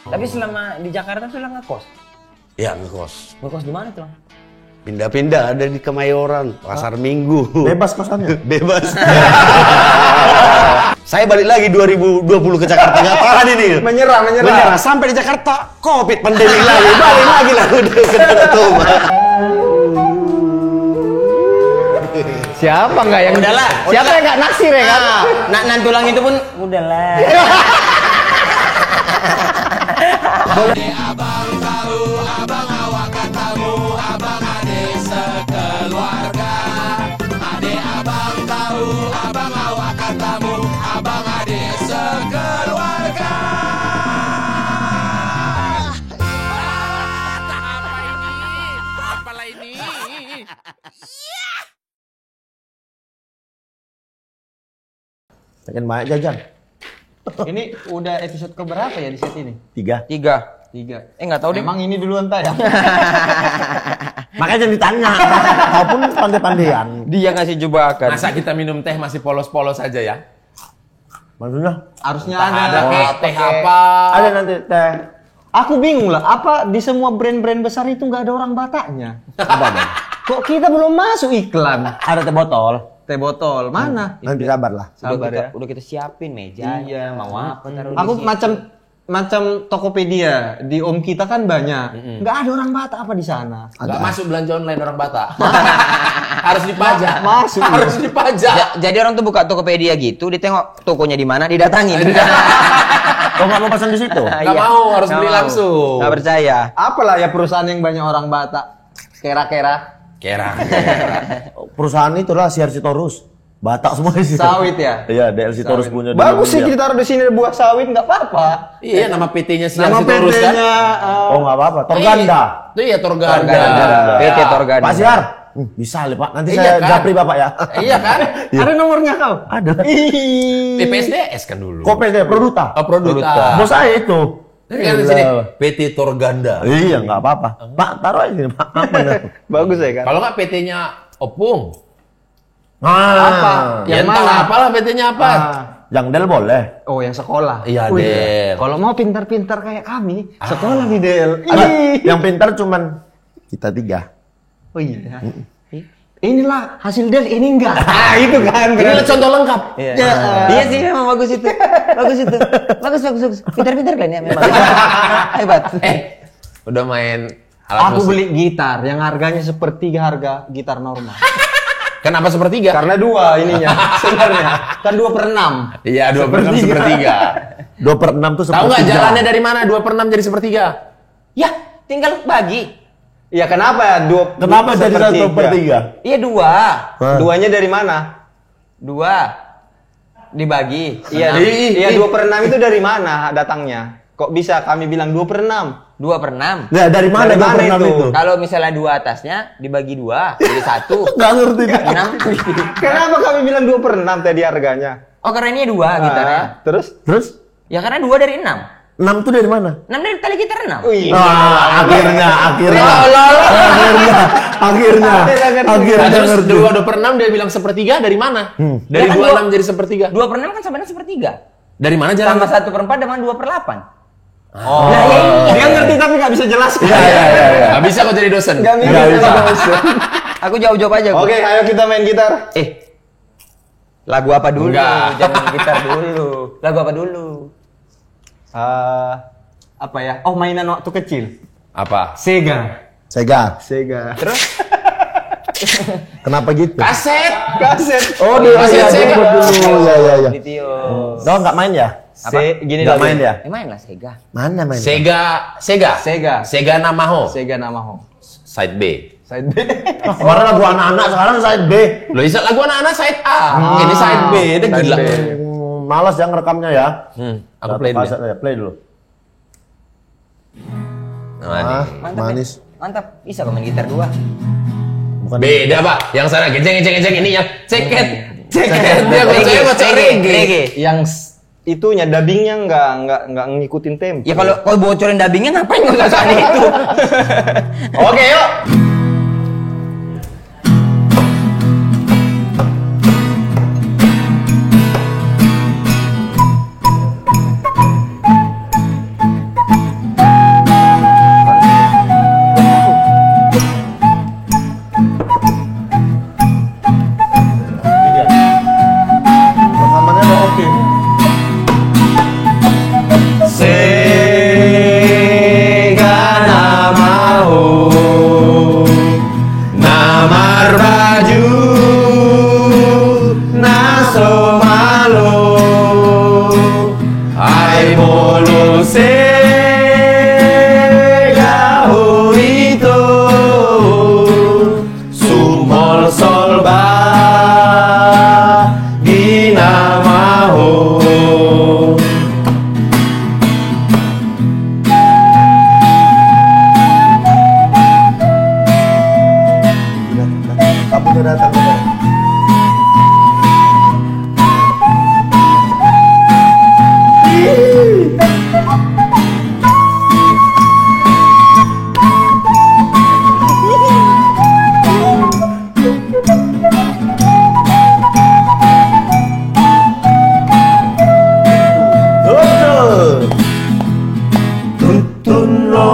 Tapi selama di Jakarta tuh lah ngekos? Ya ngekos. Ngekos di mana tuh? Pindah-pindah, ada di Kemayoran, Pasar Minggu. Bebas kosannya? Bebas. Saya balik lagi 2020 ke Jakarta, nggak tahan ini. Menyerah. Sampai di Jakarta, COVID pandemi lagi, balik lagi lah udah ke Toba. Siapa nggak yang Udahlah. Siapa yang nggak naksir ya kan? Nan tulang itu pun udahlah. Makin banyak jajan. Ini udah episode keberapa ya di set ini? 3. 3. Nggak tahu deh. Emang ini duluan ya? Makanya jangan ditanya. Kau pun pandai-pandaian. Dia ngasih jebakan. Masa kita minum teh masih polos-polos aja ya? Maksudnya? Harusnya Ada kayak teh apa? Ada nanti teh. Aku bingung lah, apa di semua brand-brand besar itu nggak ada orang Bataknya? Ada. Kok kita belum masuk iklan? Ada teh botol. Teh botol, mana? Nanti sabar lah. Sabar ya. Udah kita siapin meja. Iya. Mau apa taruh Aku di situ. macam Tokopedia di Om kita kan banyak. Nggak ada orang Batak apa di sana? Nggak masuk belanja online orang Batak. Harus dipajak. Masuk. Harus dipajak. Jadi orang tuh buka Tokopedia gitu, ditengok tokonya di mana, didatangin. Kau nggak mau pesan di situ? Nggak mau, harus beli langsung. Nggak percaya. Apalah ya perusahaan yang banyak orang Batak? Kera-kera. Kera. Perusahaan itulah CRC Torus. Batak semua di situ. Sawit ya? Iya, DLC Torus punya. Bagus sih dia. kita taruh di sini buah sawit nggak apa-apa. Iya, nama PT-nya Nama Siang Torus kan? PT-nya Oh nggak apa-apa. Torganda. Itu iya Torganda. PT Torganda. Pak Siar. Bisa lah Pak. Nanti Iya, saya kan? japri Bapak ya. Iya kan? ada nomornya kau? Ada. PPSDS kan dulu. Kopes deh, Produta. Oh, Produta. Bos saya itu. Ini kan di sini PT Torganda. Iya, nggak apa-apa. Pak, taruh aja sini, Pak. Apa nih? Bagus ya kan? Kalau nggak PT-nya Opung. Apa? Ya Yang entah mana? apalah PT-nya apa. Yang Del boleh. Oh, yang sekolah. Iya, Wih, Del. Kalau mau pintar-pintar kayak kami, sekolah nih Del. Yang pintar cuman kita 3. Oh iya. Inilah hasil Del, ini enggak. Itu kan. Ini contoh lengkap. Iya sih memang bagus itu. Bagus. Pintar-pintar kan ya memang. Hebat. Udah main alat Aku musik. beli gitar yang harganya sepertiga harga gitar normal. Kenapa sepertiga? Karena 2 ininya sebenarnya. Kan 2/6. Iya, 2/6 sepertiga. 2/6 tuh Tahu nggak 1/3. jalannya dari mana 2/6 jadi sepertiga? Ya, tinggal bagi. Iya kenapa ya? Kenapa jadi 1/3? Iya 2. Duanya dari mana? 2 dibagi. Iya, iya 2/6 itu dari mana datangnya? Kok bisa kami bilang 2/6? 2/6. Nah, dari mana Dari mana 2/6 itu? Kalau misalnya 2 atasnya dibagi 2 jadi 1. Nggak ngerti. 6. Kenapa kami bilang 2/6 tadi harganya? Oh karena ini 2 gitarnya. Terus? Terus Ya karena 2 dari 6. 6 tuh dari mana? 6 dari tali gitar 6. Wih. Akhirnya. Akhirnya Terus ngerti. 2/6 dia bilang sepertiga dari mana? Dari Ya kan 26 jadi sepertiga. 2/6 kan sebenarnya sepertiga. Dari mana jalan? Tambah 1/4 dengan 2/8. Oh. Dia ngerti tapi nggak bisa jelaskan. Iya. Nggak bisa kok jadi dosen. Nggak bisa. Aku jawab-jawab aja. Oke, ayo kita main gitar. Lagu apa dulu? Enggak. Jangan gitar dulu. Lagu apa dulu? Apa ya? Oh, mainan waktu kecil. Apa? Sega. Sega. Terus? Kenapa gitu? Kaset. Oh, dia Kaset Sega. Iya. Ditio. Lo nggak main ya? Gini Nggak dulu. main ya? Main lah Sega. Mana main? Sega. Sega Namaho. Sega Namaho. Side B. Side B. Kemarin lagu anak-anak, sekarang side B. Lo bisa lagu anak-anak side A. Ini side B. Itu Side gila. B. Malas ya ngerekamnya ya. Aku play dulu. Ya. Play dulu. Nah, ini. Mantap. Manis. Mantap. Bisa kok main gitar 2. Bukan Beda pak. Yang sana gejeng ini yang ceket. Dia Reggae, kocok reggae. reggae. Yang itunya dubbingnya nggak ngikutin tempo. Ya kalau kau bocorin dubbingnya ngapain nggak usah soal itu? Oke, yuk.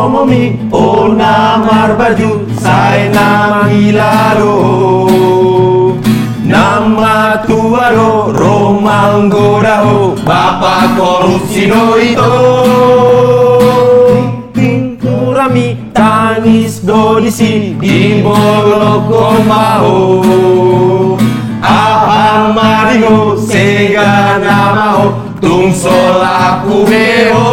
momi ona marbaju sai nama hilaro nama tuaro romanggorao bapak korupsi no ito ting kurami tangis do di sini di boloko mau aham maringo sega namao tung solaku beo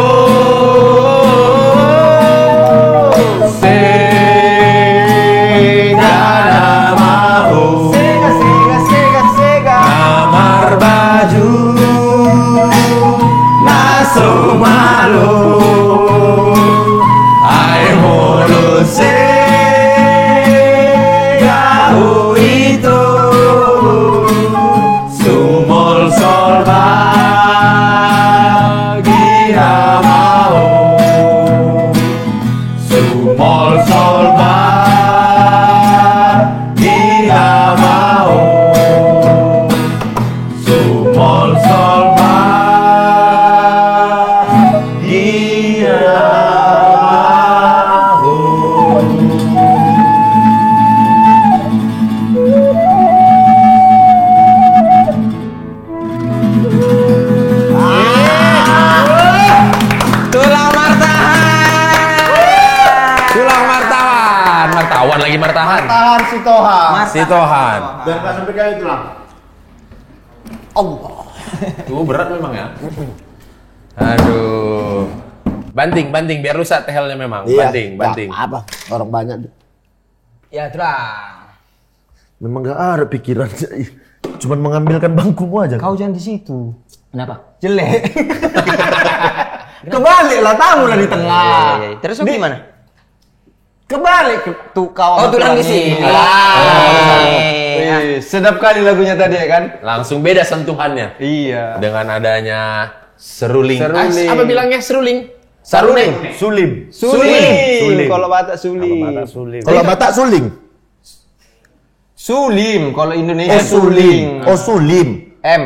sega namao Sega. kamar baju naso malo ay molo sega ito sumol sol bagi amao sumol sol bagi amao sumol sol bagi amao. Tulang martahan. Tulang martawan. Martawan lagi martahan. Tahan Sitohan. Sitohan. Biar nggak sampai kayak itu lah. Tuh berat memang ya. Aduh. Banting biar rusak tehelnya memang. Banting. Apa? Orang banyak. Ya, tulang. Memang nggak ada pikiran. Cuman mengambilkan bangkumu aja. Kau jangan di situ. Kenapa? Jelek. Kebalik lah, tamu lah di tengah. Iya. Terus lu gimana? Kebalik tuh kau. Oh, tulang di sini. Sedap kali lagunya tadi ya kan? Langsung beda sentuhannya. Iya. Dengan adanya seruling. Seruling. Apa bilangnya seruling? Saruneng. Sulim. Sulim. Kalau Batak sulim. Kalau Batak suling. Sulim. Kalau Indonesia Oh sulim. Oh sulim. M.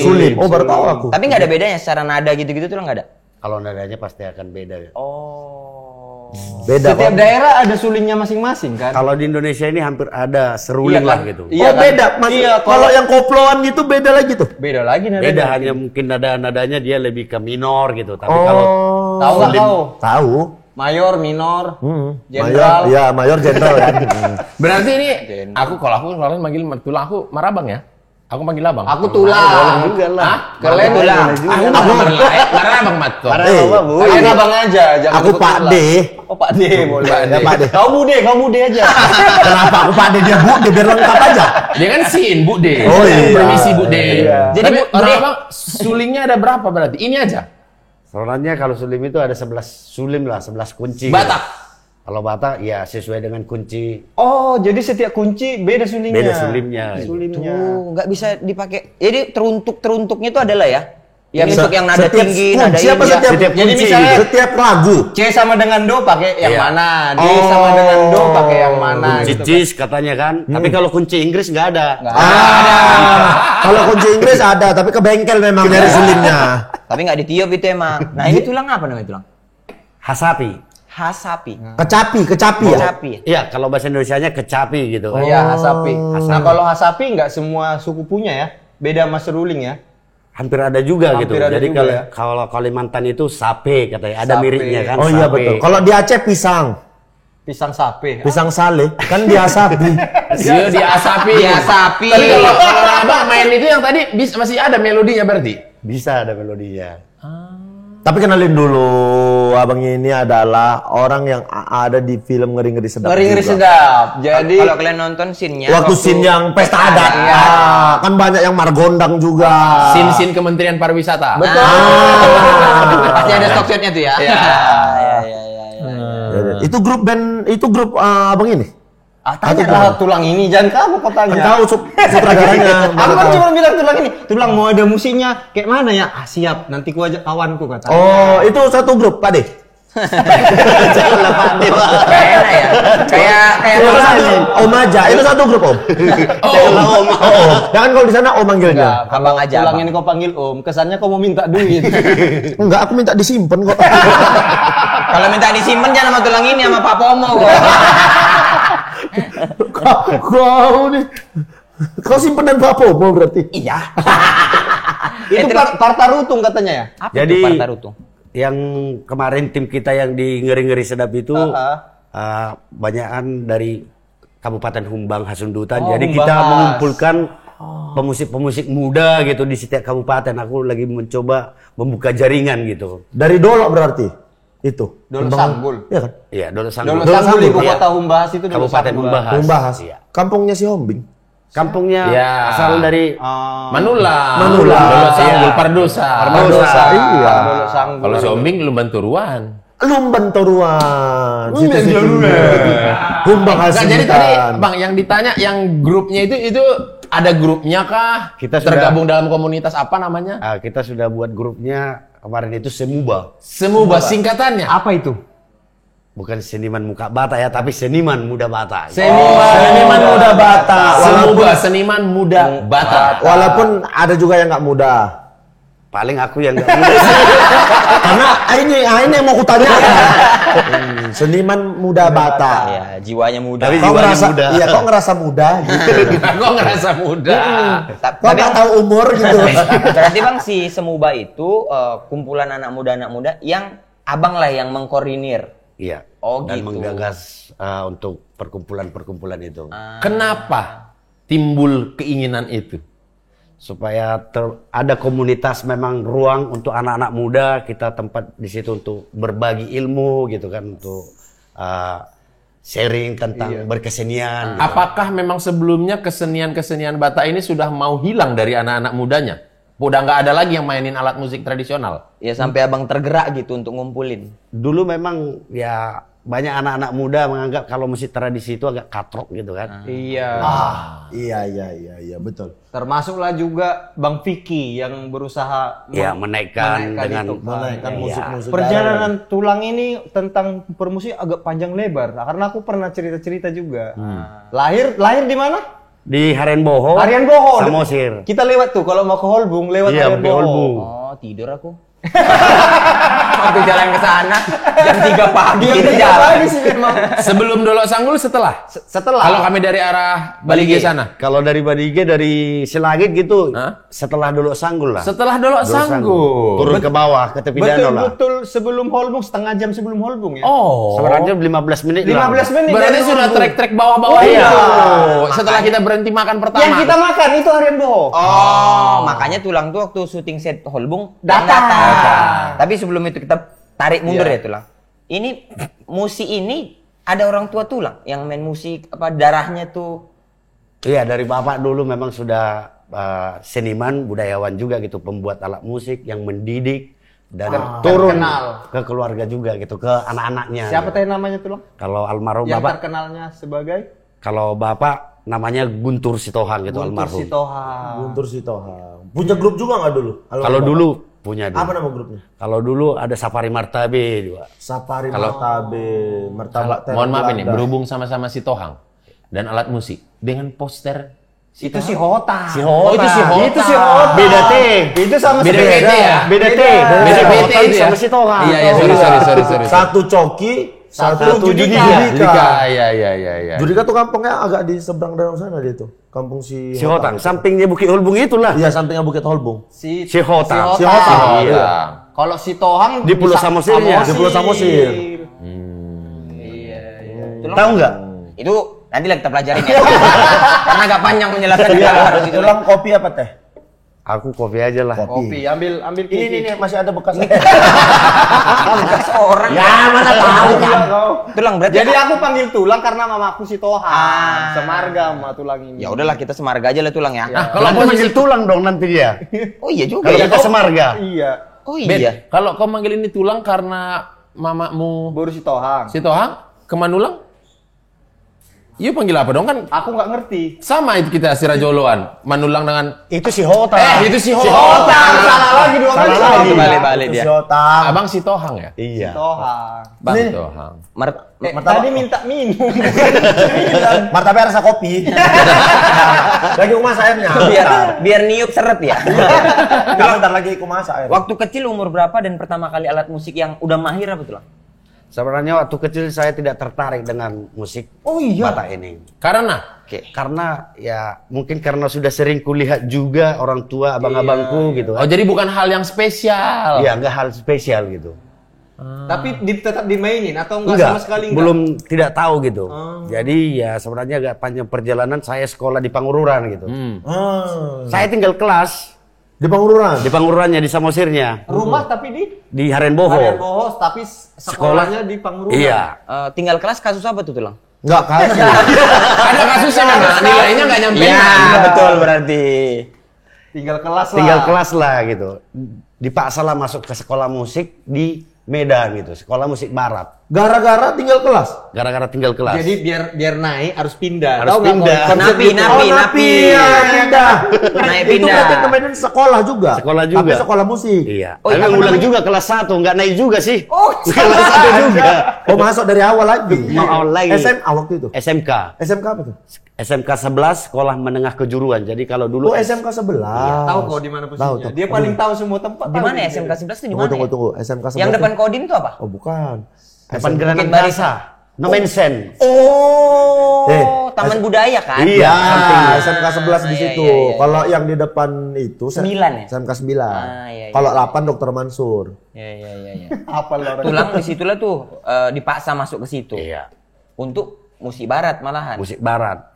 Sulim. Oh baru tahu aku. Tapi nggak ada bedanya secara nada gitu-gitu tuh nggak ada. Kalau nadanya pasti akan beda ya. Oh. Beda. Setiap Om. daerah ada sulingnya masing-masing kan? Kalau di Indonesia ini hampir ada seruling Iya lah kan? gitu. Iya Oh kan? beda. Mas, Iya, kalau yang koploan gitu beda lagi tuh. Beda lagi nadanya. Beda hanya mungkin nadanya dia lebih ke minor gitu. Tapi Oh. kalau Tahu nggak kau? Tahu. Mayor, minor, Mayor, jenderal. ya mayor jenderal kan. Berarti ini kalau aku kemarin manggil tulang aku marabang ya. Aku manggil abang. Aku tulang. juga lah. Hah? Kalian tulang. Aku marabang mat. Eh, Kalian abang aja, jangan aku ikut Pak tulang. D. Oh Pak D boleh. Pak D. Ya Pak D. Kau bude aja. Kenapa aku Pak D dia Bu D biar lengkap aja. Dia kan sin Bu D. Oh, iya. Permisi Bu D. Jadi Tapi Bu orang D. abang sulingnya ada berapa berarti? Ini aja. Soalnya kalau sulim itu ada 11 sulim lah, 11 kunci. Batak. Kalau Batak ya sesuai dengan kunci. Oh, jadi setiap kunci beda sulingnya. Beda sulimnya. Sulimnya. Tuh, nggak bisa dipakai. Jadi teruntuknya itu adalah ya. Yang Se- untuk yang nada setiap tinggi, nada kunci apa ini. setiap Jadi kunci? misalnya- Setiap lagu. C sama dengan do pakai yang Iya. mana? D sama dengan do pakai yang mana? Kunci gitu kan. cis katanya kan. Tapi kalau kunci Inggris nggak ada. Kalau kunci Inggris ada, tapi ke bengkel memang dari sulingnya. Tapi nggak ditiup itu emang. Nah ini tulang apa namanya tulang? Hasapi. Hasapi. Kecapi ya. Kecapi. Iya, kalau bahasa Indonesianya kecapi gitu. Oh iya, hasapi. Nah, kalau hasapi nggak semua suku punya ya. Beda sama seruling ya. Hampir ada juga Hampir gitu. ada Jadi juga kalau ya. kalau Kalimantan itu sape katanya. Ada Sape. miripnya kan. Oh iya sape. betul. Kalau di Aceh pisang, Pisang sape. pisang sale kan diasapi. Dia diasapi. Diasapi. Tapi kalau abang main itu yang tadi masih ada melodinya berarti. Bisa ada melodinya. Tapi kenalin dulu, abang ini adalah orang yang ada di film Ngeri-Ngeri Sedap. Ngeri-ngeri juga. sedap. Jadi Kalau kalian nonton scene-nya Waktu scene yang pesta adat, Iya. kan banyak yang margondang juga. Sin Kementerian Pariwisata. betul. pasti ada stock shotnya tuh ya. Iya. Itu grup band, itu grup abang ini. Tanya lah tulang ini, jangan kamu kau Kan tanya. tahu sutradaranya. Aku kan cuma bilang tulang ini, tulang mau ada musiknya kayak mana ya? Ah siap, nanti ku ajak kawanku kata. Oh, itu satu grup, Pak De. Janganlah Pak Dewa. Gak enak ya. Kayak Itu satu Om aja. Itu satu grup Om. Janganlah Om. Oh, jangan kalau di sana Om manggilnya. abang aja. Pulang Abang. ini kau panggil Om, kesannya kau mau minta duit. Enggak, aku minta disimpan kok. Kalau minta disimpan jangan sama tulang ini sama Pak Pomo kok. Kau nih. Kau simpenan Pak Pomo berarti. Iya. Itu Partarutung katanya ya? Apa Jadi itu Partarutung? yang kemarin tim kita yang di Ngeri-Ngeri Sedap itu banyakan dari Kabupaten Humbang Hasundutan. Oh, Jadi Humbang kita Has. mengumpulkan pemusik-pemusik muda gitu di setiap kabupaten. Aku lagi mencoba membuka jaringan gitu. Dari Dolok berarti. Itu. Dolo Humbang- Sanggul. Iya kan? Iya, Dolo Sanggul. Dolo Dolo Sanggul Sanggul, ibu iya. kota Humbahas itu Dolo Kabupaten Sanggul. Humbahas. Humbahas. Iya. Kampungnya si Hombing. Kampungnya Iya. asal dari Manula. Manula. Dolo Sanggul, Iya. Pardosa. Pardosa. Iya. Dolo Sanggul. Kalau Sombing Lumban Turuan. Lumban Toruan. Situ-situ. Humbang Nggak, jadi tadi Hasundutan. Bang yang ditanya yang grupnya itu ada grupnya kah? Kita sudah- tergabung dalam komunitas apa namanya? kita sudah buat grupnya kemarin itu Semuba. Semuba singkatannya. Apa itu? Bukan seniman muka bata ya, tapi seniman muda bata. Seniman muda Batak. Semuba seniman muda Batak. Walaupun ada juga yang nggak muda. Paling aku yang nggak muda. Karena ini yang mau kutanya. Seniman muda Batak. Ya, jiwanya muda. Tapi Kok jiwanya ngerasa muda. Iya, kok ngerasa muda gitu. Kok ngerasa muda? Kok nggak tahu umur gitu. Berarti Bang si Semuba itu kumpulan anak muda yang abang lah yang mengkoordinir. Iya. Oh, Dan gitu. menggagas untuk perkumpulan-perkumpulan itu. Kenapa timbul keinginan itu? Supaya ada komunitas memang ruang untuk anak-anak muda, kita tempat di situ untuk berbagi ilmu gitu kan, untuk sharing tentang berkesenian. Gitu. Apakah memang sebelumnya kesenian-kesenian Batak ini sudah mau hilang dari anak-anak mudanya? Udah nggak ada lagi yang mainin alat musik tradisional? Ya sampai abang tergerak gitu untuk ngumpulin. Dulu memang ya banyak anak-anak muda menganggap kalau musik tradisi itu agak katrok gitu kan. Iya. Iya, betul. Termasuklah juga Bang Vicky yang berusaha Ya menaikkan dengan itu. Menaikkan musik-musik. Perjalanan tulang ini tentang permusik agak panjang lebar. Nah, karena aku pernah cerita-cerita juga. Lahir di mana? di Harian Boho. Harian Boho. Samosir. Kita lewat tuh kalau mau ke Holbung lewat Iya, Harian ke Boho. Holbung. Oh, tidur aku. Waktu jalan ke sana jam 3 pagi Dia kita tidak jalan. lagi sih memang. Sebelum Dolok Sanggul setelah? Setelah. Kalau kami dari arah Balige sana? Kalau dari Badige dari Selagit gitu, Hah? setelah Dolok Sanggul lah. Setelah Dolok Sanggul. Turun ke bawah ke tepi danau lah. Betul-betul sebelum Holbung, setengah jam sebelum Holbung ya. Oh. Sebenarnya 15 menit 15 lah. menit. Berarti dari sudah Holbung. trek-trek bawah-bawah Oh, itu. iya. Setelah kita berhenti makan pertama. Yang kita makan itu Harian Boho. Oh, makanya tulang tuh waktu syuting set Holbung Datang. Tapi sebelum itu kita tarik mundur Iya. ya tulang. Ini musik ini ada orang tua tulang yang main musik apa darahnya tuh. Iya, dari bapak dulu memang sudah seniman, budayawan juga gitu, pembuat alat musik yang mendidik dan turun terkenal. ke keluarga juga gitu, ke anak-anaknya. Siapa gitu. tadi namanya tulang? Kalau almarhum Yang bapak, terkenalnya sebagai kalau bapak namanya Guntur Sitohang gitu, Guntur almarhum. Sitohang. Guntur Sitohang. Punya grup juga nggak dulu? Kalau dulu punya dulu. Apa nama grupnya? Kalau dulu ada Safari Martabe juga. Safari Martabe, Martabak Terang Mohon maaf ini, Belanda. berhubung sama-sama si Tohang dan alat musik dengan poster Itu si Hota. Si Hota. Oh, itu si Hota. Itu si Hota. Beda T. Itu sama Beda sepeda. PT ya? Beda T. Beda Si PT Hota itu ya? sama Sitohang. Iya, iya, sorry. Satu Coki, satu Judika. Judika. Iya. Judika tuh kampungnya agak di seberang danau sana dia tuh. Kampung si Si Hotang, sampingnya Bukit Holbung itulah. Iya, sampingnya Bukit Holbung. Si Si Hotang. Si Hotang. Iya. Kalau si Tohang Di Pulau Samosirnya. Di Pulau Samosir. Tulang. Tahu nggak? Itu nanti lah kita pelajarin ya. Karena agak panjang penjelasan Iya, harus itu. tulang kopi apa teh? Aku kopi aja lah. kopi, ambil Ini masih ada bekas. Bekas orang. Ya, mana tahu kan. Tulang berarti. Jadi aku panggil tulang karena mamaku si Tohang. Ah. Semarga sama tulang ini. Ya udahlah kita semarga aja lah tulang ya. Nah, Kalau kalau manggil tulang dong nanti dia. Oh iya juga Kalau ya. kita semarga. Iya. Oh Ben, iya. kalau kau manggil ini tulang karena mamamu Baru si Tohang. si Tohang, kemanulang? Iya panggil apa dong kan? Aku nggak ngerti. Sama itu kita si Rajoloan. Manulang dengan Itu si Hota. itu si Ho. Salah lagi dua kali. Salah lagi. Balik-balik Itu dia. si Otang. Abang si Tohang ya? Iya. Tohang. Bang Ini- Tohang. Tadi minta minum. Martabak rasa kopi. Lagi kumas airnya. Biar niup seret ya. Bentar lagi kumas air. Waktu kecil umur berapa dan pertama kali alat musik yang udah mahir apa tuh, Lang? Sebenarnya waktu kecil saya tidak tertarik dengan musik Batak ini. Karena Karena ya mungkin karena sudah sering kulihat juga orang tua abang-abangku gitu oh kan. jadi bukan hal yang spesial. Ya nggak hal spesial gitu. Tapi tetap dimainin atau enggak sama sekali enggak? belum tidak tahu gitu. Jadi ya sebenarnya agak panjang perjalanan saya sekolah di Pangururan gitu. Saya tinggal kelas Di Pangururan. di Pangururannya di Samosirnya Rumah tapi di Harenboho. Harian Bohos tapi sekolahnya di Pangururan. Iya. Tinggal kelas kasus apa tuh, Lang? Enggak kasih. Ada kasusnya memang nilainya nggak nyampe. Betul berarti. Tinggal kelas lah. Tinggal kelas lah gitu. Dipaksa lah masuk ke sekolah musik di Medan gitu, sekolah musik barat. Gara-gara tinggal kelas. Gara-gara tinggal kelas. Jadi biar naik harus pindah. Harus Tahu nggak pindah. konsep Napi, gitu? napi. Ya, pindah. Naik Itu pindah. berarti kemarin sekolah juga. Sekolah juga. Tapi sekolah musik. Iya. Oh, Tapi apa ulang namanya? juga kelas 1, nggak naik juga sih. Oh, kelas 1 juga. Oh, masuk dari awal lagi. Mau awal lagi. SMA waktu itu. SMK. SMK apa tuh? SMK 11 sekolah menengah kejuruan. Jadi kalau dulu Oh, SMK 11. tahu kok di mana posisinya. Tahu. Dia paling tahu semua tempat. Di mana ya SMK 11 itu di mana? ya? Tunggu. SMK 11. Yang depan Kodim itu apa? Oh, bukan. depan SMK. Geranan Bukit Barisan. Kasa. Nomensen. Oh, Taman Budaya kan? Iya, sampingnya. SMK 11 di iya, situ. iya, iya. Kalau yang di depan itu 9 ya? SMK 9. Iya. Kalau 8 Dr. Mansur. Iya. Apa lo? Tulang disitulah tuh dipaksa masuk ke situ. Iya. Untuk musik barat malahan. Musik barat.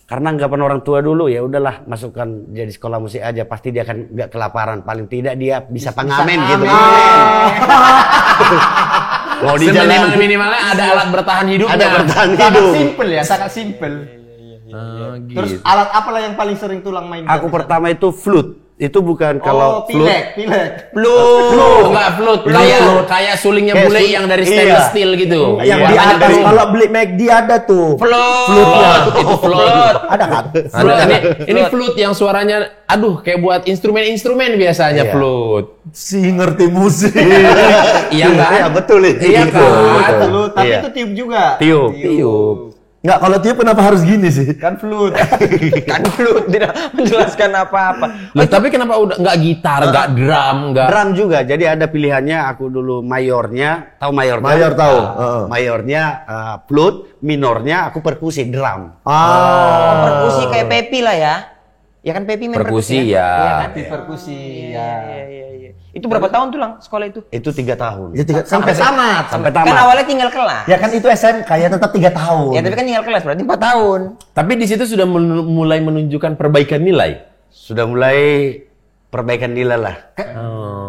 Karena anggapan orang tua dulu ya udahlah masukkan jadi sekolah musik aja pasti dia akan nggak kelaparan, paling tidak dia bisa pengamen gitu. Mau di jalan Minimalnya ada alat bertahan hidupnya. ada bertahan Sangat hidup. simpel ya, sangat simpel. Terus alat apa lah yang paling sering tulang main? Aku pertama itu flute. Itu bukan kalau pilek. Enggak flute. Kayak sulingnya Kayak bule suling. yang dari Iya. stainless steel gitu. Yang di Warnanya atas biru. kalau beli McD ada tuh. Flute. Itu flute. Ada kan? Ada. Ini flute yang suaranya aduh kayak buat instrumen-instrumen biasanya Iya. flute. Si ngerti musik. Iya kan? Iya, betul itu. Iya kan? Flute, tapi Iya. itu tiup juga. Tiup. Enggak, kalau tiup kenapa harus gini sih? Kan flute. Kan flute tidak menjelaskan apa-apa. Loh, tapi kenapa udah nggak gitar, nggak drum, nggak Drum juga. Jadi ada pilihannya. Aku dulu mayornya, tahu mayornya? Mayor tahu. Mayornya flute, minornya aku perkusi drum. Perkusi kayak Pepi lah ya. Ya kan Pepi main perkusi ya? ya. Iya kan? Di perkusi. Iya. Itu berapa tahun tuh, Lang, sekolah itu? Itu 3 tahun. Ya, Sampai tamat. Sampai Kan tamat. awalnya tinggal kelas. Ya kan itu SMK ya tetap 3 tahun. Ya tapi kan tinggal kelas berarti 4 tahun. Tapi di situ sudah mulai menunjukkan perbaikan nilai. Sudah mulai perbaikan nilai lah.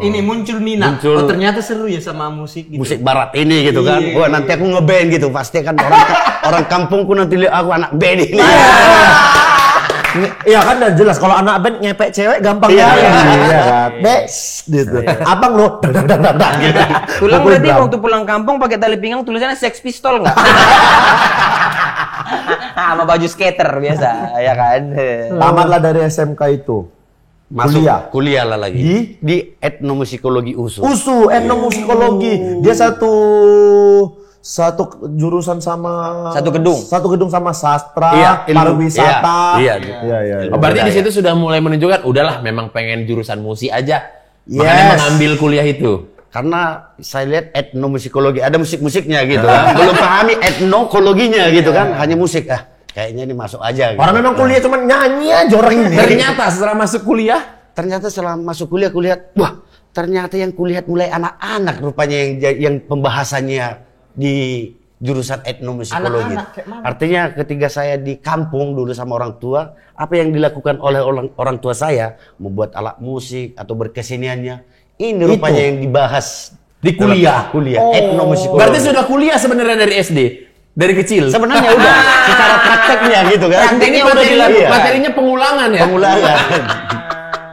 Ini muncul minat. Muncul. Oh ternyata seru ya sama musik gitu. Musik barat ini gitu kan. Iya. Wah nanti aku ngeband gitu. Pasti kan orang kampungku nanti lihat aku anak band ini. Iya kan udah jelas kalau anak band ngepek cewek gampang Iya. ya. Iya kan. Bes gitu. Abang lo dak gitu. Tulang Pukul berarti drum. waktu pulang kampung pakai tali pinggang tulisannya Sex Pistol nggak? Sama baju skater biasa, ya kan? Tamatlah dari SMK itu. Masuk Kuliah. kuliah lah lagi. Di? Di etnomusikologi USU. USU, etnomusikologi. Dia satu jurusan sama Satu gedung. Satu gedung sama sastra, Iya, ilmu. pariwisata. Iya. Iya. Oh, berarti di budaya. situ sudah mulai menunjukkan udahlah memang pengen jurusan musik aja. Yes. Makanya mengambil kuliah itu. Karena saya lihat etnomusikologi ada musik-musiknya gitu kan. Belum pahami etnokologinya gitu kan. Hanya musik kayaknya ini masuk aja gitu. Orang memang kuliah cuma nyanyi aja orang ini. Ternyata setelah masuk kuliah, Ternyata setelah masuk kuliah kulihat, wah, ternyata yang kulihat mulai anak-anak rupanya yang pembahasannya di jurusan etnomusikologi. Anak-anak kayak mana? Artinya ketika saya di kampung dulu sama orang tua, apa yang dilakukan oleh orang tua saya membuat alat musik atau berkeseniannya, ini rupanya yang dibahas Di kuliah? dalam kuliah etnomusikologi. berarti sudah kuliah sebenarnya dari SD, dari kecil. sebenarnya udah secara prakteknya gitu kan. Prakteknya Ini udah dilakukan. iya. Materinya pengulangan ya. Pengulangan.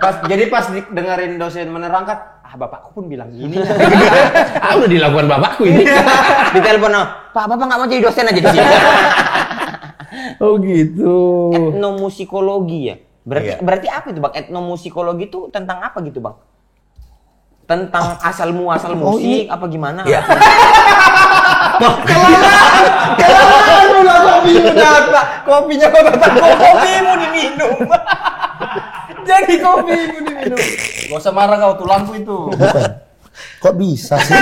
Jadi pas dengerin dosen menerangkan, bapakku pun bilang gini. Udah dilakukan bapakku ini. Di telepon, Pak, Bapak nggak mau jadi dosen aja di sini. Oh gitu. Etnomusikologi ya. Iya. Berarti apa itu Bang? Etnomusikologi itu tentang apa gitu Bang? Tentang asal muasal musik apa gimana? Iya. Kelamaan udah kopimu datang. Kopinya kok datang, kopimu diminum. Jadi kopimu diminum. Gak usah marah kau, tulangku itu. Kok bisa sih?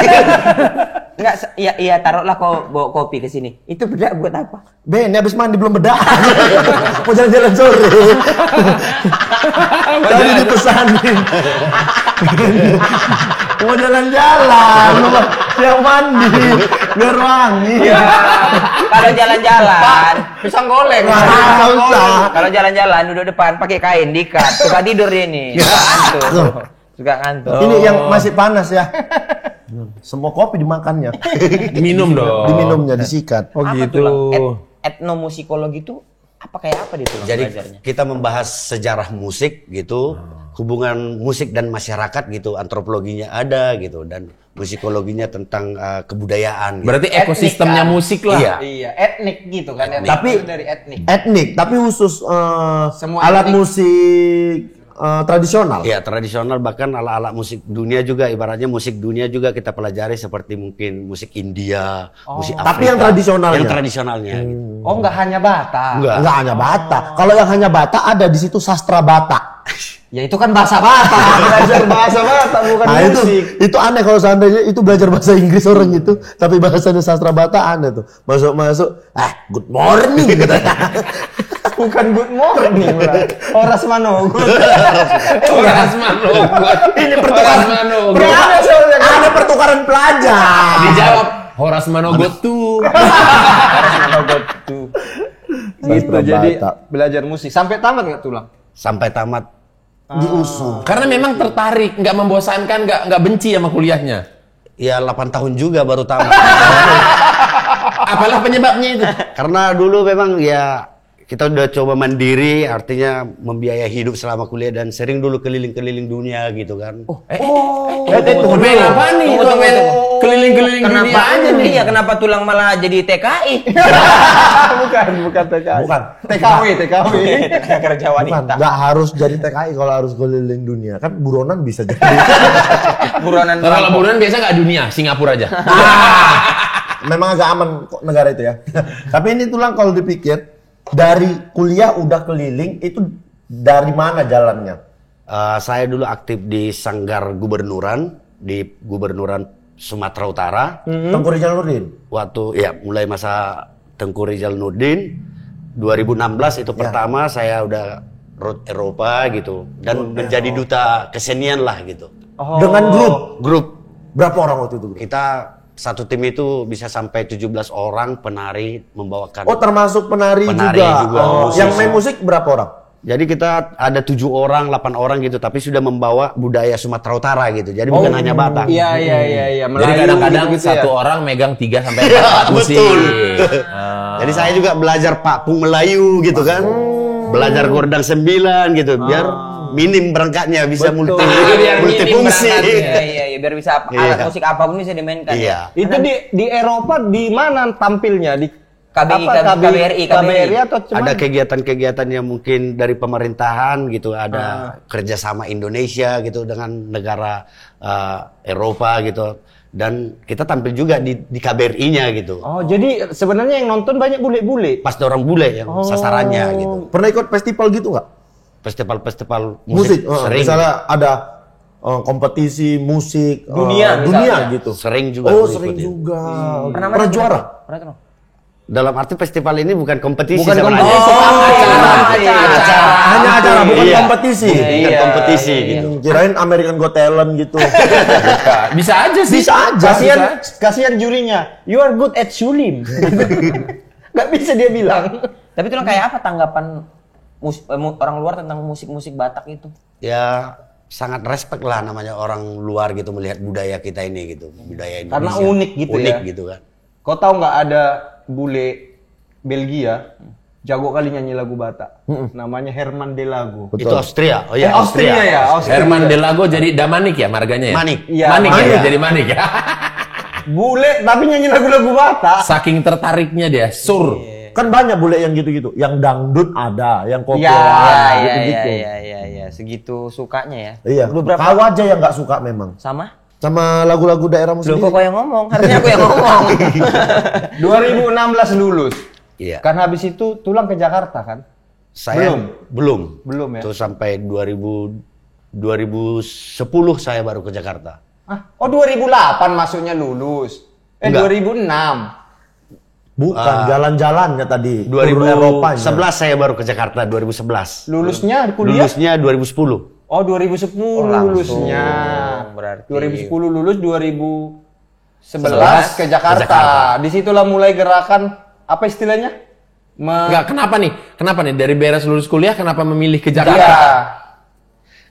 Enggak, iya taruhlah kau bawa kopi ke sini. Itu bedak buat apa? Ben, habis mandi belum bedak. Mau jalan-jalan sore. Tadi dipesanin. Mau jalan-jalan, siang mandi, biar wangi. Kalau jalan-jalan, Pisang goreng. Nggak usah. kalau jalan-jalan duduk depan pakai kain diikat. Suka tidur dia ini. Suka ngantuk. Suka ngantuk. Ini yang masih panas ya. Semua kopi dimakannya, Minum dong. diminumnya, disikat. Oh Apa gitu. tuh, Bang? Etnomusikologi itu apa kayak apa dia tuh Bang, Jadi belajarnya? kita membahas sejarah musik gitu, hubungan musik dan masyarakat gitu, antropologinya ada gitu, dan musikologinya tentang kebudayaan. Gitu. Berarti ekosistemnya Etnik, kan? musik lah. Iya. Iya, etnik gitu kan. Etnik Tapi itu dari etnik. etnik, tapi khusus Semua alat etnik. musik tradisional. Ya tradisional, bahkan ala-ala musik dunia juga, ibaratnya musik dunia juga kita pelajari seperti mungkin musik India, musik Afrika. Tapi yang tradisionalnya? Yang tradisionalnya. Gitu. Oh, enggak hanya Batak. Enggak. Enggak hanya Batak. Kalau yang hanya Batak ada di situ sastra Batak. Ya itu kan bahasa Batak. Belajar bahasa Batak bukan Nah, musik. itu aneh kalau seandainya itu belajar bahasa Inggris orang itu, tapi bahasanya sastra Batak aneh tuh. Masuk, good morning katanya. Bukan good morning, Horas Manogut. Horas Manogut. Ini pertukaran, ada pertukaran pelajar. Dijawab Horas Manogut tuh. Gitu, Sastra jadi Batak. belajar musik sampai tamat nggak tulang? Sampai tamat. Diusung. Karena memang tertarik, nggak membosankan, nggak benci sama kuliahnya. Ya 8 tahun juga baru tamat. Apalah penyebabnya itu? Karena dulu memang ya kita udah coba mandiri, artinya membiayai hidup selama kuliah dan sering dulu keliling-keliling dunia gitu kan. Tunggu apa nih? Tunggu. Keliling-keliling dunia Kenapa aja nih. Iya, kenapa tulang malah jadi TKI? bukan TKI. Bukan. TKW. Tenaga kerja Bukan, wanita. nggak harus jadi TKI kalau harus keliling dunia. Kan buronan bisa jadi. Buronan Kalau buruan biasa nggak dunia, Singapura aja. Memang agak aman kok negara itu ya. Tapi ini tulang kalau dipikir, dari kuliah udah keliling, itu dari mana jalannya? Saya dulu aktif di Sanggar Gubernuran, di Gubernuran Sumatera Utara. Tengku Rizal Nurdin. Waktu ya mulai masa Tengku Rizal Nurdin 2016 itu pertama saya udah road Eropa gitu dan menjadi duta kesenian lah gitu. Dengan Grup berapa orang waktu itu? kita satu tim itu bisa sampai 17 orang penari membawakan. Oh, termasuk penari Penari juga, musisi. Yang main musik berapa orang? Jadi kita ada 7 orang, 8 orang gitu, tapi sudah membawa budaya Sumatera Utara gitu. Jadi bukan hanya Batak. Iya. Jadi Melayu kadang-kadang gitu-gitu satu ya. orang megang 3 sampai 4 alat musik. Betul. Jadi saya juga belajar Papung Melayu gitu kan. Belajar gordang 9 gitu, biar minim berangkatnya bisa Biar minim multifungsi. berangkatnya. Iya, biar bisa Iya. alat musik apapun bisa dimainkan. Iya. Itu di Eropa di mana tampilnya? Di KBRI. KBRI atau cuman? Ada kegiatan-kegiatan yang mungkin dari pemerintahan gitu, ada kerjasama Indonesia gitu dengan negara Eropa gitu, dan kita tampil juga di KBRI-nya gitu. Oh, jadi sebenarnya yang nonton banyak bule-bule. Pas ada orang bule yang sasarannya gitu. Pernah ikut festival gitu nggak? Festival-festival Musik. musik sering. Misalnya ada kompetisi musik Dunia, dunia misalnya. gitu. Sering juga Oh, aku sering ikutin. juga. Pernah Pernah mana? juara? Pernah tuh. Dalam arti festival ini bukan kompetisi Bukan sebenarnya. kompetisi. acara. Hanya acara, bukan Iya. kompetisi. Bukan kompetisi gitu. Kirain American Got Talent gitu. Bisa aja sih. Bisa aja. Kasihan jurinya. You are good at sulim. Gak bisa dia bilang. Tapi itu kayak apa tanggapan orang luar tentang musik-musik Batak itu? Ya sangat respect lah namanya orang luar gitu melihat budaya kita ini gitu, budaya Indonesia. Karena unik gitu unik ya. gitu kan. Kau tahu nggak ada bule Belgia jago kali nyanyi lagu Batak. Namanya Herman Delago. Itu Austria. Oh iya, Austria ya. Austria. Herman Delago jadi Damanik ya marganya ya? Manik. Iya, Manik Manik. ya, jadi Manik ya. Bule tapi nyanyi lagu-lagu Batak. Saking tertariknya dia, sur. Kan banyak bule yang gitu-gitu. Yang dangdut ada, yang Ya, koploan Iya, gitu-gitu. iya. Segitu sukanya ya. Iya. Lu berapa? Kau aja yang nggak suka memang. Sama? Sama lagu-lagu daerahmu Lu kok sendiri. yang ngomong? Harusnya aku yang ngomong. 2016 lulus. Iya. Kan habis itu tulang ke Jakarta kan? Saya belum. Belum ya? Itu sampai 2010 saya baru ke Jakarta. Ah, oh 2008 masuknya lulus. Enggak. 2006. Bukan jalan-jalannya tadi. Tur Eropanya. 2011 saya baru ke Jakarta 2011. Lulusnya kuliah? Lulusnya 2010. Oh 2010 lulusnya. berarti. 2010 lulus, 2011 ke Ke Jakarta. Jakarta. Disitulah mulai gerakan apa istilahnya? Enggak, kenapa nih? Kenapa nih dari beres lulus kuliah kenapa memilih ke Jakarta? Iya.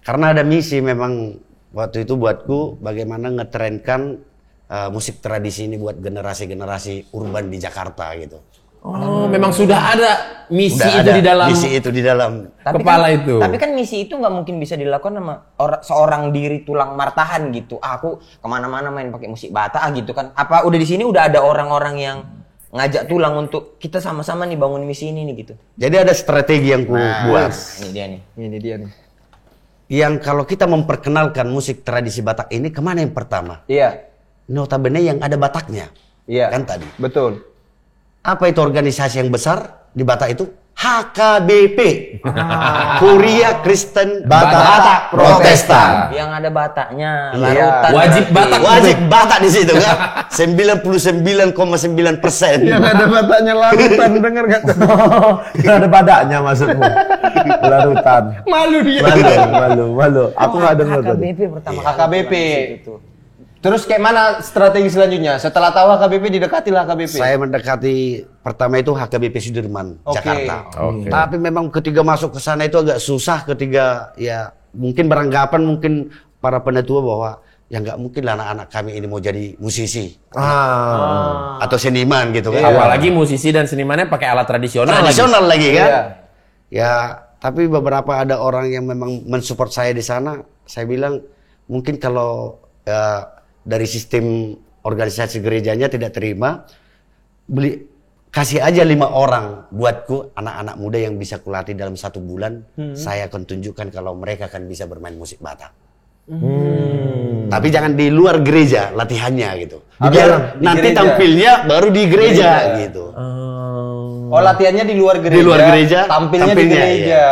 Karena ada misi memang waktu itu buatku bagaimana ngetrenkan musik tradisi ini buat generasi-generasi urban di Jakarta gitu. Oh, memang sudah ada misi Udah itu ada di dalam misi itu di dalam kepala itu. Tapi kan misi itu nggak mungkin bisa dilakukan sama seorang diri tulang martahan gitu. Aku kemana-mana main pakai musik Batak gitu kan. Apa udah di sini udah ada orang-orang yang ngajak tulang untuk kita sama-sama nih bangun misi ini nih gitu. Jadi ada strategi yang ku buat. Ini dia nih. Ini dia nih. Yang kalau kita memperkenalkan musik tradisi Batak ini kemana yang pertama? Iya. Notabene yang ada Bataknya. Iya. Kan tadi. Betul. Apa itu organisasi yang besar di Batak itu? HKBP. Korea Kristen Batak Protestan. Yang ada Bataknya, Iya. larutan. Wajib Batak. Wajib Batak di situ kan? 99,9%. Iya, Yang ada batanya larutan, denger gak tuh? Yang ada badaknya maksudmu. Larutan. Malu dia. Malu. Aku nggak dengar tadi. HKBP pertama kali. HKBP. tulang di situ. Terus kayak mana strategi selanjutnya? Setelah tahu HKBP didekatilah HKBP. Saya mendekati pertama itu HKBP Sudirman, Oke. Jakarta. Oke. Tapi memang ketika masuk ke sana itu agak susah ketika ya mungkin beranggapan mungkin para penetua bahwa ya nggak mungkin lah anak-anak kami ini mau jadi musisi atau seniman gitu kan. Apalagi musisi dan senimannya pakai alat tradisional, Tradisional lagi kan. Iya. Ya, tapi beberapa ada orang yang memang mensupport saya di sana. Saya bilang mungkin kalau dari sistem organisasi gerejanya tidak terima, kasih aja 5 orang buatku, anak-anak muda yang bisa kulatih dalam 1 bulan. Saya akan tunjukkan kalau mereka akan bisa bermain musik Batak. Tapi jangan di luar gereja latihannya gitu. Biar di nanti gereja. tampilnya baru di gereja gitu. Oh latihannya di luar gereja. Di luar gereja, Tampilnya di tampilnya, gereja.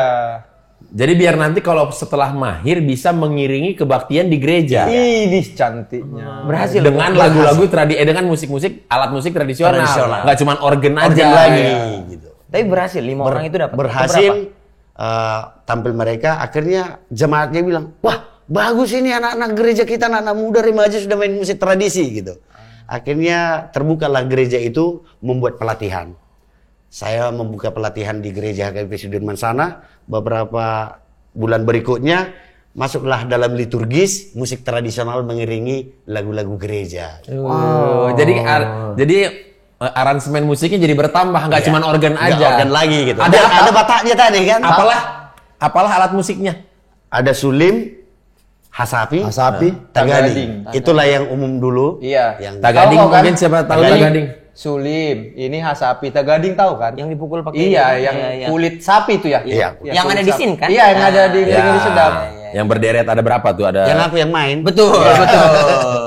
Jadi biar nanti kalau setelah mahir bisa mengiringi kebaktian di gereja. Ih, cantiknya. Berhasil. Dengan lagu-lagu dengan musik-musik, alat musik tradisional. Tradisional. Nggak cuma organ aja. Organ lagi Ya. gitu. Tapi berhasil 5 orang itu dapat. Berhasil tampil mereka, akhirnya jemaatnya bilang, wah bagus ini anak-anak gereja kita, anak-anak muda remaja sudah main musik tradisi gitu. Akhirnya terbukalah gereja itu membuat pelatihan. Saya membuka pelatihan di gereja HKBP Sudirman sana. Beberapa bulan berikutnya masuklah dalam liturgis musik tradisional mengiringi lagu-lagu gereja. Oh, jadi aransemen musiknya jadi bertambah, nggak cuma organ Nggak aja. organ lagi gitu. Ada Ada Bataknya tadi kan? Apalah alat musiknya? Ada sulim, hasapi, Hasapi, tagading. Itulah yang umum dulu. Iya. Yang Tagading Tahu kan? mungkin siapa tahu Tagading. tagading. Sulim, ini hasapi, tagading tahu kan? Yang dipukul pakai Iya, yang iya. kulit sapi itu ya. Iya. Iya, Yang kulit ada di sapi. sini kan? Iya, yang ada di Ya, Ngeri Sedap. yang berderet ada berapa tuh? Ada Yang aku yang main. Betul.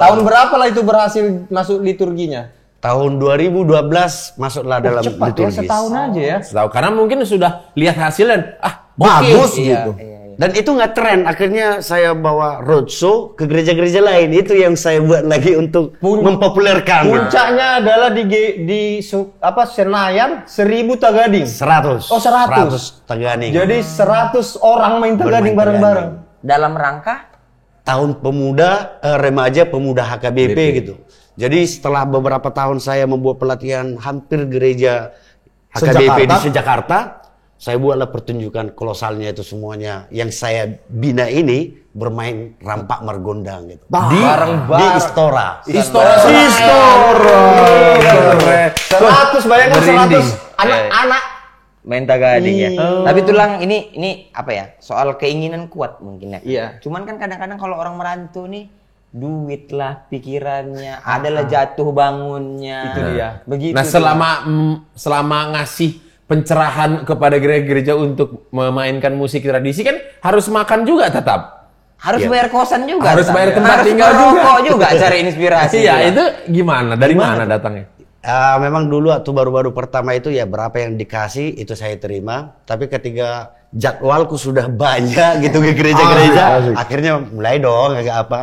Tahun berapa lah itu berhasil masuk liturginya? Tahun 2012 masuklah dalam Cepat ya, liturgis. setahun aja ya. tahu karena mungkin sudah lihat hasil dan bagus Iya, gitu. Dan itu nggak tren. Akhirnya saya bawa roadshow ke gereja-gereja lain. Itu yang saya buat lagi untuk mempopulerkan. Puncaknya adalah Senayan 1000 tagading. 100. Oh, 100. tagading. Jadi 100 orang main tagading Bermain bareng-bareng. Dalam rangka tahun pemuda, remaja pemuda HKBP gitu. Jadi setelah beberapa tahun saya membuat pelatihan hampir gereja HKBP di Jakarta, saya buatlah pertunjukan kolosalnya itu semuanya. Yang saya bina ini bermain rampak margondang gitu. Di Istora. Istora. 100, bayangkan 100 anak-anak. main tagading ya. Tapi tulang ini apa ya? Soal keinginan kuat mungkin ya. Iya. Cuman kan kadang-kadang kalau orang merantau nih duit lah pikirannya, adalah jatuh bangunnya. Itu dia. Begitu. Nah, selama ngasih pencerahan kepada gereja-gereja untuk memainkan musik tradisi kan harus makan juga tetap. Harus bayar kosan juga. Harus bayar tempat harus tinggal juga. merokok juga cari inspirasi. Iya, juga. itu gimana? Dari mana datangnya? Memang dulu waktu baru-baru pertama itu ya berapa yang dikasih itu saya terima. Tapi ketika jadwalku sudah banyak gitu ke gereja-gereja, asik. akhirnya mulai dong agak apa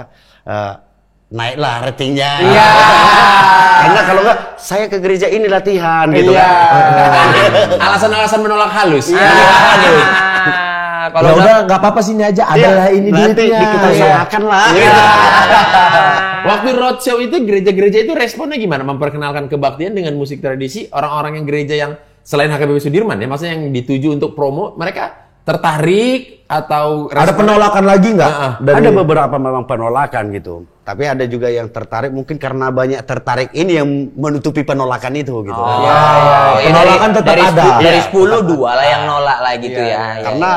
naiklah ratingnya. Iya. Karena kalau enggak saya ke gereja ini latihan gitu Iya. kan. Alasan-alasan menolak halus. Kalau Ya udah nggak apa-apa sini aja. Adalah ini Nanti duitnya. kita usahakan lah. Waktu roadshow itu gereja-gereja itu responnya gimana? Memperkenalkan kebaktian dengan musik tradisi, orang-orang yang gereja yang selain HKBP Sudirman ya, maksudnya yang dituju untuk promo, mereka tertarik atau Ada penolakan lagi nggak? Ada beberapa memang penolakan gitu. Tapi ada juga yang tertarik mungkin karena banyak tertarik ini yang menutupi penolakan itu gitu. Penolakan tetap dari ada. Dari 10 2 lah yang nolak lah gitu ya. Karena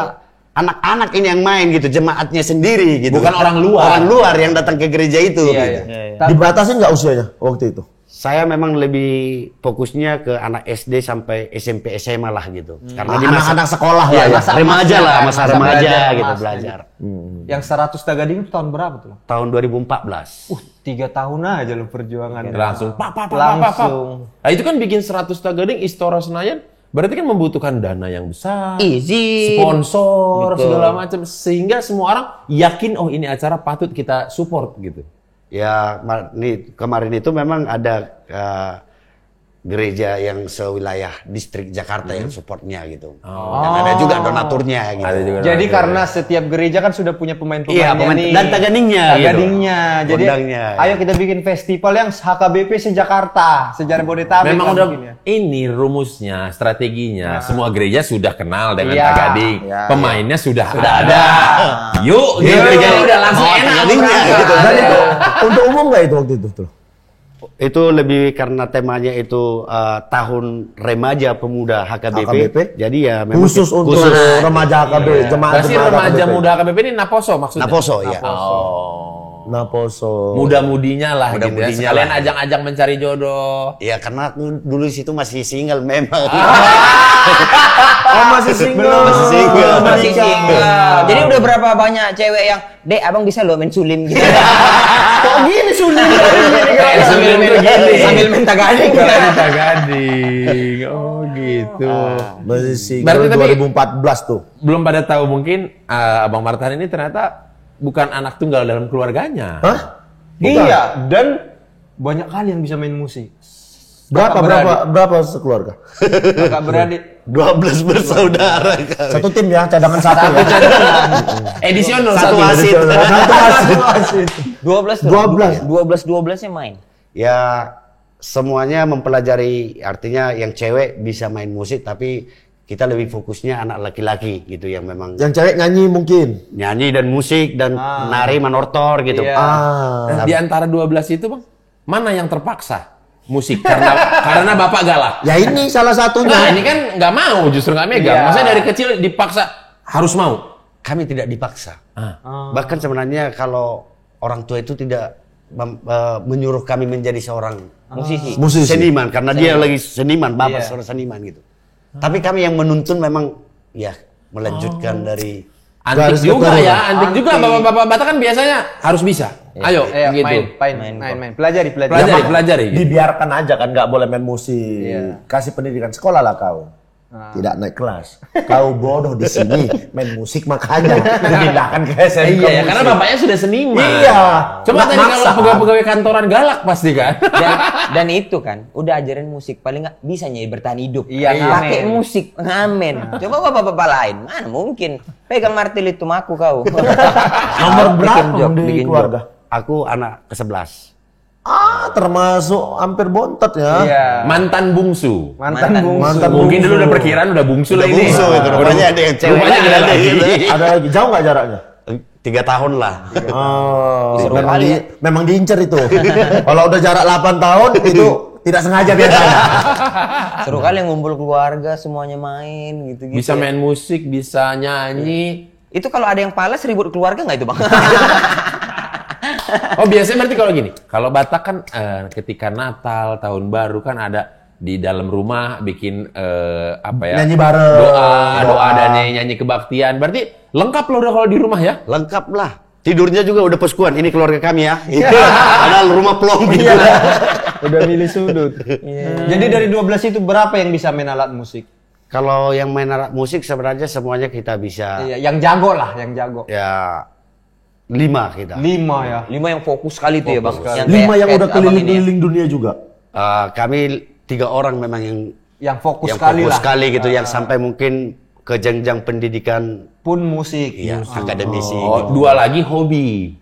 anak-anak ini yang main gitu, jemaatnya sendiri gitu. Bukan orang luar. Orang luar yang datang ke gereja itu. gitu. Dibatasin nggak usianya waktu itu? Saya memang lebih fokusnya ke anak SD sampai SMP SMA lah gitu. Karena di Anak-anak sekolah lah Iya, ya. masa remaja lah, masa remaja belajar, gitu masa belajar. Yang 100 Tagading itu tahun berapa tuh? Tahun 2014. 3 tahun aja lo perjuangan. langsung Langsung. Nah, itu kan bikin 100 Tagading Istora Senayan berarti kan membutuhkan dana yang besar, Izin. sponsor segala macam sehingga semua orang yakin oh ini acara patut kita support gitu. Ya, kemarin itu memang ada gereja yang sewilayah distrik Jakarta yang supportnya gitu. Dan ada juga donaturnya gitu. Ada juga Jadi donatur. karena setiap gereja kan sudah punya pemain-pemainnya Iya, pemain nih. dan tagadingnya gitu. Tagadingnya. Jadi Kondangnya, ayo iya. kita bikin festival yang HKBP se-Jakarta, sejarah Bodetabek. Memang lah udah mungkin ya. ini rumusnya, strateginya. Semua gereja sudah kenal dengan Iya. Tagading. Iya. Pemainnya sudah ada. Yuk, Iya, gitu. iya. Jadi udah langsung Oh, enak tagadingnya berangkat. gitu. Dan itu untuk umum nggak itu waktu itu tuh? Itu lebih karena temanya itu tahun remaja pemuda HKBP. Jadi ya memang Khusus untuk remaja HKB, jemaat Berarti jemaat remaja HKBP. muda KBP ini Naposo maksudnya? Naposo ya. Oh. Naposo. Muda-mudinya lah gitu ya. Muda-mudinya Sekalian lah. ajang-ajang mencari jodoh. Ya karena aku dulu situ masih single memang. Oh masih single. Masih single. Masih single. Jadi udah berapa banyak cewek yang, "Dek, abang bisa lo main sulim gitu." Kok gini sulit? Sambil Sambil main Tagading. Tagading. Oh gitu. Masih single Berarti tapi- 2014 tuh. Belum pada tahu mungkin Abang Martan ini ternyata bukan anak tunggal dalam keluarganya. Hah? Iya, dan banyak kali yang bisa main musik. Berapa sekeluarga? Kakak beradik. 12 bersaudara kami. Satu tim ya, cadangan satu ya. Edisional Satu satu. wasit. Satu wasit. 12 12. 12-nya main. Ya semuanya mempelajari, artinya yang cewek bisa main musik tapi kita lebih fokusnya anak laki-laki gitu yang memang Yang cewek nyanyi mungkin. nyanyi dan musik dan nari manortor gitu. Iya. Ah. Di antara 12 itu Bang, mana yang terpaksa? Musik karena Bapak galak. Ya ini salah Nah, satunya. ini kan nggak mau, justru nggak megang. Iya. Maksudnya dari kecil dipaksa harus mau. Kami tidak dipaksa. Ah. Bahkan sebenarnya kalau orang tua itu tidak menyuruh kami menjadi seorang Musisi. Musisi. seniman karena dia lagi seniman, bapak Iya. seorang seniman gitu. Tapi kami yang menuntun memang ya melanjutkan dari Antik Garis juga keturunan. ya, antik juga. Bapak-bapak Batak kan biasanya harus bisa. Ayo, Iya, gitu. main. Pelajari. Pelajari gitu. Dibiarkan aja kan, nggak boleh main musik. Kasih pendidikan sekolah lah kau. Tidak naik kelas. Kau bodoh di sini main musik makanya dipindahkan ke SMK. Iya, ya, karena bapaknya sudah seniman. Iya. Coba Nggak tadi kalau maksa. pegawai-pegawai kantoran galak pasti kan. Dan itu kan udah ajarin musik paling nggak bisa nyanyi bertahan hidup. Iya, pakai ngamen. musik ngamen. Coba bapak-bapak lain mana mungkin pegang martil itu maku kau. Nomor berapa Bikin joke, di bikin keluarga? aku anak ke-11. Termasuk hampir bontot ya. Iya. Mantan bungsu. Mantan bungsu. Mantan Mungkin dulu bungsu. udah perkiraan udah bungsu lah ini. Bungsu itu rupanya ada yang cewek Rupanya ada lagi. Ada lagi jauh nggak jaraknya? 3 tahun lah. Oh, Seru memang, kali ya. memang diincer itu. Kalau udah jarak 8 tahun itu tidak sengaja biasanya. Seru kali ngumpul keluarga semuanya main gitu-gitu. Bisa main musik, bisa nyanyi. Itu kalau ada yang pales ribut keluarga nggak itu bang? Oh biasanya berarti kalau gini, kalau Batak kan ketika Natal, Tahun Baru kan ada di dalam rumah bikin apa ya? Nyanyi bareng. Doa dan nyanyi kebaktian. Berarti lengkap loh udah kalau di rumah ya? Lengkap lah. Tidurnya juga udah poskuan. Ini keluarga kami ya. Ada rumah plong gitu. Udah milih sudut. Jadi dari 12 itu berapa yang bisa main alat musik? Kalau yang main alat musik sebenarnya semuanya kita bisa. Iya, yang jago lah, yang jago. Ya 5 kita. 5 ya. 5 yang fokus sekali tuh ya bang. Lima yang udah keliling-keliling dunia juga. Kami 3 orang memang Yang fokus yang sekali fokus lah. sekali gitu, yang sampai mungkin ke jenjang pendidikan Pun musik. ya akademisi. Oh, gitu. 2 lagi hobi.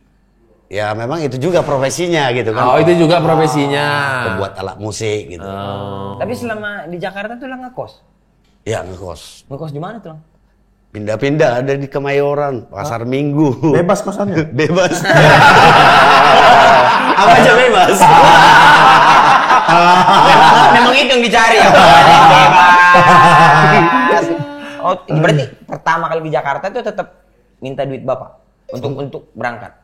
Ya memang itu juga profesinya gitu kan. Oh, itu juga profesinya. Pembuat alat musik gitu. Tapi selama di Jakarta tuh lah ngekos. Ya ngekos. Ngekos di mana tuh lang? Pindah-pindah ada di Kemayoran, Pasar Minggu. Bebas kosannya. Bebas. Apa aja bebas. Memang itu yang dicari ya. Bebas. Oh, berarti pertama kali di Jakarta tuh tetap minta duit bapak untuk berangkat.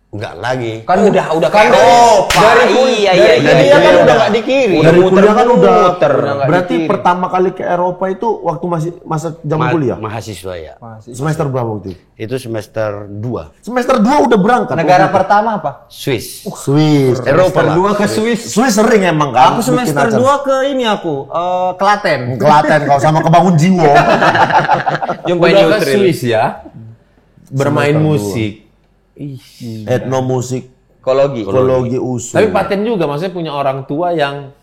Enggak lagi. Kan udah kan kayak iya dari kuliah kan udah nggak dikirim. Dari kuliah kan udah. muter. Berarti pertama kali ke Eropa itu waktu masih masa zaman kuliah. Mahasiswa ya. Semester berapa waktu itu? Itu semester 2. Semester 2 udah berangkat. Negara pertama apa? Swiss. Swiss. Eropa lah. 2 ke Swiss. Swiss sering emang kan. Aku semester 2 ke ini Klaten. Klaten kalau sama kebangun jiwa. Udah ke Swiss ya. Bermain Semester musik. Etnomusik, Ekologi usul. Tapi paten juga, maksudnya punya orang tua yang,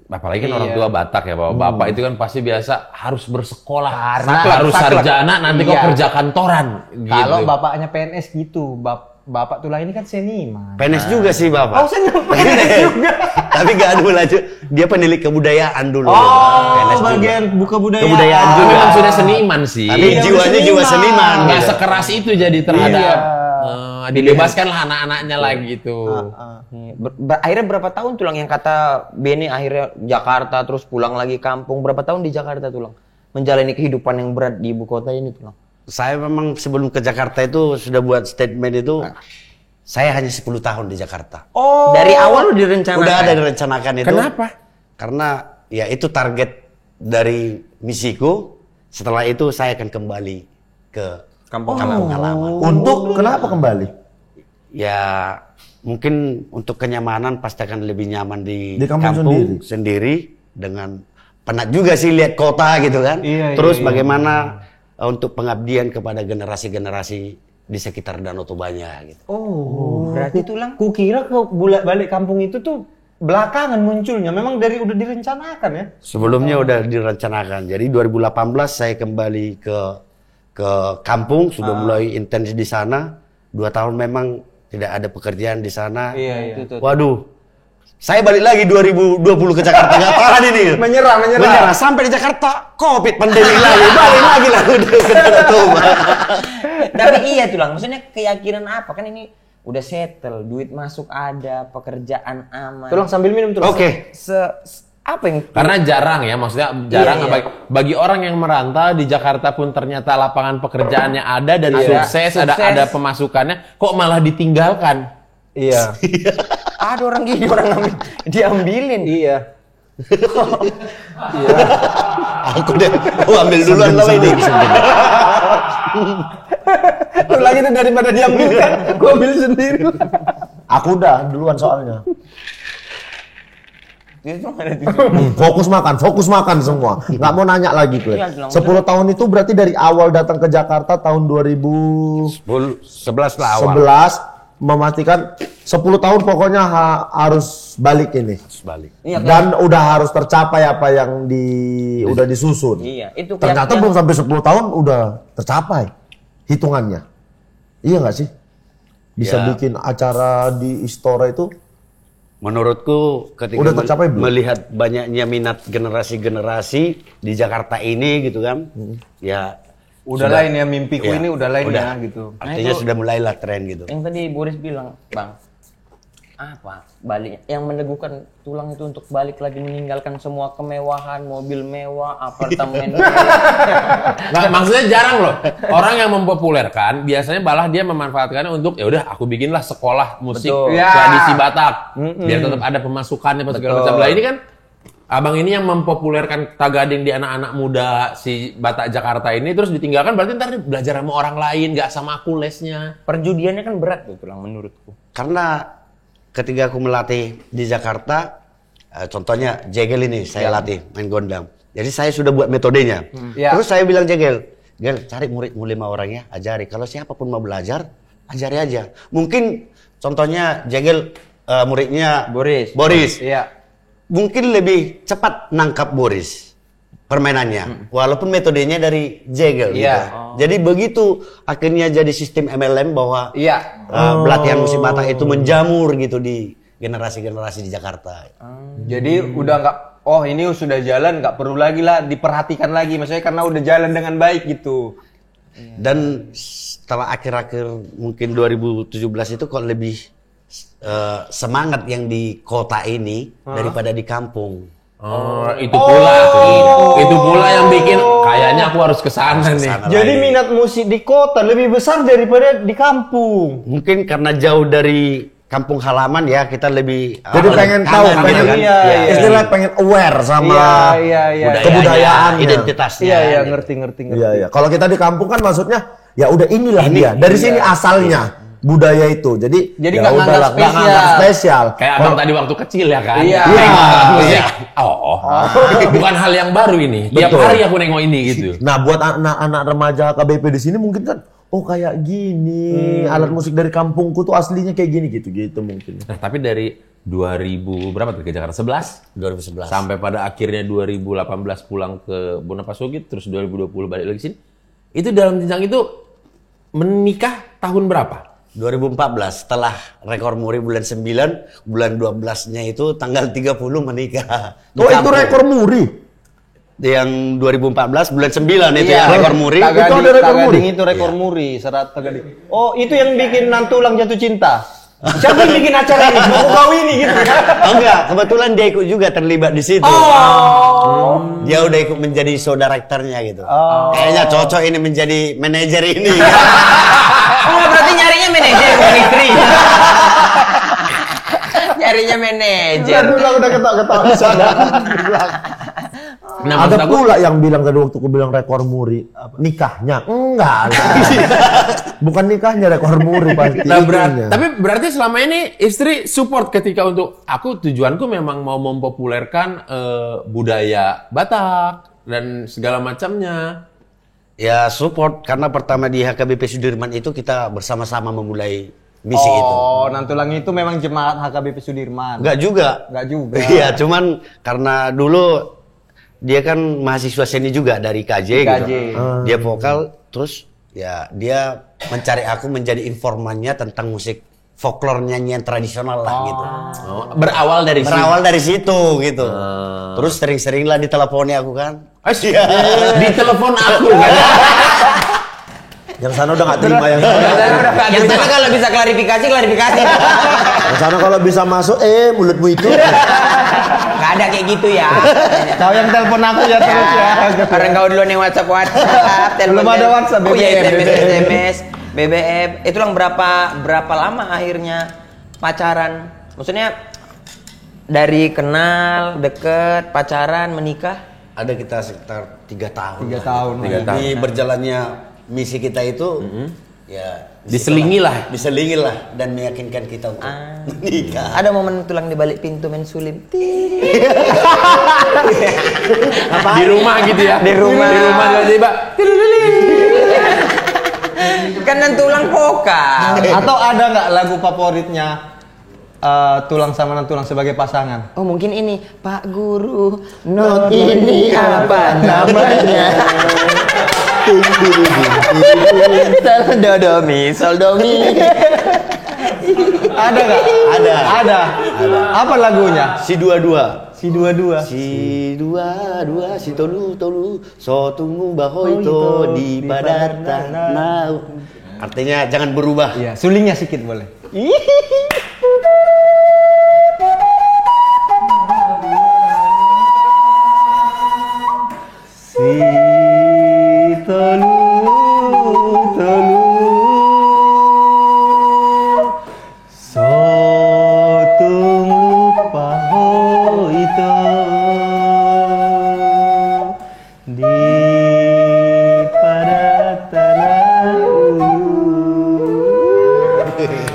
apalagi kan orang tua Batak ya, bapak itu kan pasti biasa harus bersekolah, harus sarjana, nanti kok kerja kantoran. Gitu. Kalau bapaknya PNS gitu, bapak tulah ini kan seniman. PNS juga sih bapak. Oh, seniman PNS juga. Tapi gak dulu lanjut. Dia penilik kebudayaan dulu. Oh, bagian buka budaya. Kebudayaan Itu juga. memang sudah seniman sih. Tapi jiwanya jiwa seniman. Nggak gitu. sekeras itu jadi terhadap dibebaskanlah anak-anaknya lagi gitu. Akhirnya berapa tahun tulang yang kata Beni akhirnya Jakarta terus pulang lagi kampung. Berapa tahun di Jakarta tulang? Menjalani kehidupan yang berat di ibu kota ini tulang. Saya memang sebelum ke Jakarta itu sudah buat statement itu. Saya hanya 10 tahun di Jakarta. Oh, dari awal udah direncanakan. Udah ada direncanakan itu. Kenapa? Karena ya itu target dari misiku. Setelah itu saya akan kembali ke kampung halaman. Untuk kenapa kembali? Ya mungkin untuk kenyamanan pasti akan lebih nyaman di kampung sendiri dengan penat juga sih lihat kota gitu kan. Terus bagaimana untuk pengabdian kepada generasi-generasi di sekitar Danau Tobanya gitu. Oh, berarti tulang. Kukira ke balik kampung itu tuh belakangan munculnya. Memang dari udah direncanakan ya. Sebelumnya udah direncanakan. Jadi 2018 saya kembali ke kampung, sudah mulai intens di sana. 2 tahun memang tidak ada pekerjaan di sana. Iya. Waduh, saya balik lagi 2020 ke Jakarta, nggak tahan ini. Menyerah. Sampai di Jakarta, COVID pandemi lagi, balik lagi lah udah ke Danau Toba. Tapi iya tulang, maksudnya keyakinan apa? Kan ini udah settle, duit masuk ada, pekerjaan aman. Tulang sambil minum tulang. Oke. Apa yang Karena jarang ya, maksudnya jarang Iya. bagi orang yang merantau di Jakarta pun ternyata lapangan pekerjaannya ada dan Iya. sukses, Sukses. ada pemasukannya, kok malah ditinggalkan? Iya. ada orang gini orang diambilin. Iya. Aku deh, ambil duluan lah ini. Tulang itu daripada diambilkan, gua ambil sendiri. Aku udah duluan soalnya. Itu ada di Fokus makan semua. Nggak mau nanya lagi tuh. Iya, 10 tahun itu berarti dari awal datang ke Jakarta tahun 2011 11 lah awal. memastikan 10 tahun pokoknya harus balik ini. Balik. Iya, Dan udah harus tercapai apa yang udah disusun. Iya, itu Ternyata belum sampai 10 tahun udah tercapai hitungannya. Iya nggak sih? Bisa Ya. bikin acara di Istora itu. Menurutku ketika Udah tercapai belum? melihat banyaknya minat generasi-generasi di Jakarta ini gitu kan. Ya Udah lain ya mimpiku Iya. ini udah lain Udah. ya gitu. artinya sudah mulailah tren gitu. Yang tadi Boris bilang, Bang, apa baliknya yang meneguhkan tulang itu untuk balik lagi meninggalkan semua kemewahan, mobil mewah, apartemen Nggak, maksudnya jarang loh. Orang yang mempopulerkan biasanya malah dia memanfaatkannya untuk ya udah aku bikinlah sekolah musik Betul. tradisi Batak biar tetap ada pemasukannya apa segala macam. Lah ini kan abang ini yang mempopulerkan tagading di anak-anak muda si Batak Jakarta ini terus ditinggalkan berarti ntar dia belajar sama orang lain nggak sama aku lesnya. perjudiannya kan berat tuh tulang menurutku. Karena ketika aku melatih di Jakarta, contohnya Jegel ini saya latih main gondang. Jadi saya sudah buat metodenya. Terus saya bilang Jegel, cari muridmu 5 orang ya, ajari. Kalau siapapun mau belajar, ajari aja. Mungkin contohnya Jegel muridnya Boris. Iya. Mungkin lebih cepat nangkap Boris permainannya, walaupun metodenya dari Jegel. Iya. Gitu. Jadi begitu akhirnya jadi sistem MLM bahwa pelatihan musik Batak itu menjamur gitu di generasi-generasi di Jakarta. Jadi udah nggak, oh ini sudah jalan, nggak perlu lagi lah diperhatikan lagi, maksudnya karena udah jalan dengan baik gitu. Dan setelah akhir-akhir mungkin 2017 itu kok lebih semangat yang di kota ini daripada di kampung. Oh, itu pula yang bikin kayaknya aku harus ke sana nih. Jadi minat musik di kota lebih besar daripada di kampung. Mungkin karena jauh dari kampung halaman ya, kita lebih Jadi pengen tahu, pengen istilah pengen aware sama kebudayaannya, identitasnya. Iya, ngerti. Iya. Kalau kita di kampung kan maksudnya ya udah inilah dia. Dari sini asalnya budaya itu. Jadi nggak ya udahlah, nggak nganggap spesial. Kayak abang tadi waktu kecil ya kan? Iya. Musik. Bukan hal yang baru ini. Tiap Betul. hari aku nengok ini gitu. Nah, buat anak-anak remaja KBP di sini mungkin kan, oh kayak gini, alat musik dari kampungku tuh aslinya kayak gini gitu mungkin. Nah, tapi dari 2000 berapa tuh ke Jakarta? 2011. Sampai pada akhirnya 2018 pulang ke Bonapasogit, terus 2020 balik lagi sini. Itu dalam jenjang itu menikah tahun berapa? 2014 setelah rekor muri bulan 9, bulan 12-nya itu tanggal 30 menikah. Oh, itu rekor muri. Yang 2014 bulan 9 itu ya rekor muri. Itu ada rekor muri. Itu rekor muri, Serat Tagading. Oh, itu yang bikin Nantulang jatuh cinta. Siapa yang bikin acara ini? Mau kau ini gitu. Oh enggak, kebetulan dia ikut juga terlibat di situ. Dia udah ikut menjadi show directornya gitu. Kayaknya cocok ini menjadi manajer ini. Oh, berarti nyarinya manajer bukan istri. Nyarinya manajer. Udah ketawa di sana. Nah, Ada maksud aku, pula yang bilang tadi waktu aku bilang rekor muri, nikahnya enggak lah. Bukan nikahnya, rekor muri pasti. nah, itunya. tapi berarti selama ini istri support ketika untuk aku tujuanku memang mau mempopulerkan budaya Batak dan segala macamnya. Ya support karena pertama di HKBP Sudirman itu kita bersama-sama memulai misi itu. Oh, Nantulang itu memang jemaat HKBP Sudirman. Enggak juga. Iya, cuman karena dulu dia kan mahasiswa seni juga dari KJ gitu. Dia vokal, terus ya dia mencari aku menjadi informannya tentang musik folklore nyanyian tradisional lah gitu. Berawal dari situ gitu. Terus sering-seringlah diteleponi aku kan. di telepon aku kan. Yang sana udah nggak terima yang sana. Yang sana kalau bisa klarifikasi. Yang sana kalau bisa masuk, mulutmu itu. Gak ada kayak gitu ya. Kau yang telepon aku ya terus ya. Orang kau duluan yang WhatsApp. Belum ada WhatsApp, Oh iya, BBM. SMS, BBM. Itu lang berapa lama akhirnya pacaran? Maksudnya dari kenal, deket, pacaran, menikah? Ada kita sekitar 3 tahun. 3 tahun. Di berjalannya misi kita itu ya Diselingilah. diselingilah dan meyakinkan kita untuk menikah. Ada momen tulang di balik pintu main sulim. Di rumah gitu ya. Di rumah tiba-tiba. Kan dan tulang vokal. Atau ada nggak lagu favoritnya Tulang sama Nantulang sebagai pasangan? Oh mungkin ini Pak Guru, not ini apa namanya? Soldomi. Ada nggak? Ada. Apa lagunya? Si dua-dua. Si dua-dua. Si dua-dua, si tolu, so tunggu baho itu di padatan nau. Artinya jangan berubah. Iya, sulingnya sedikit boleh.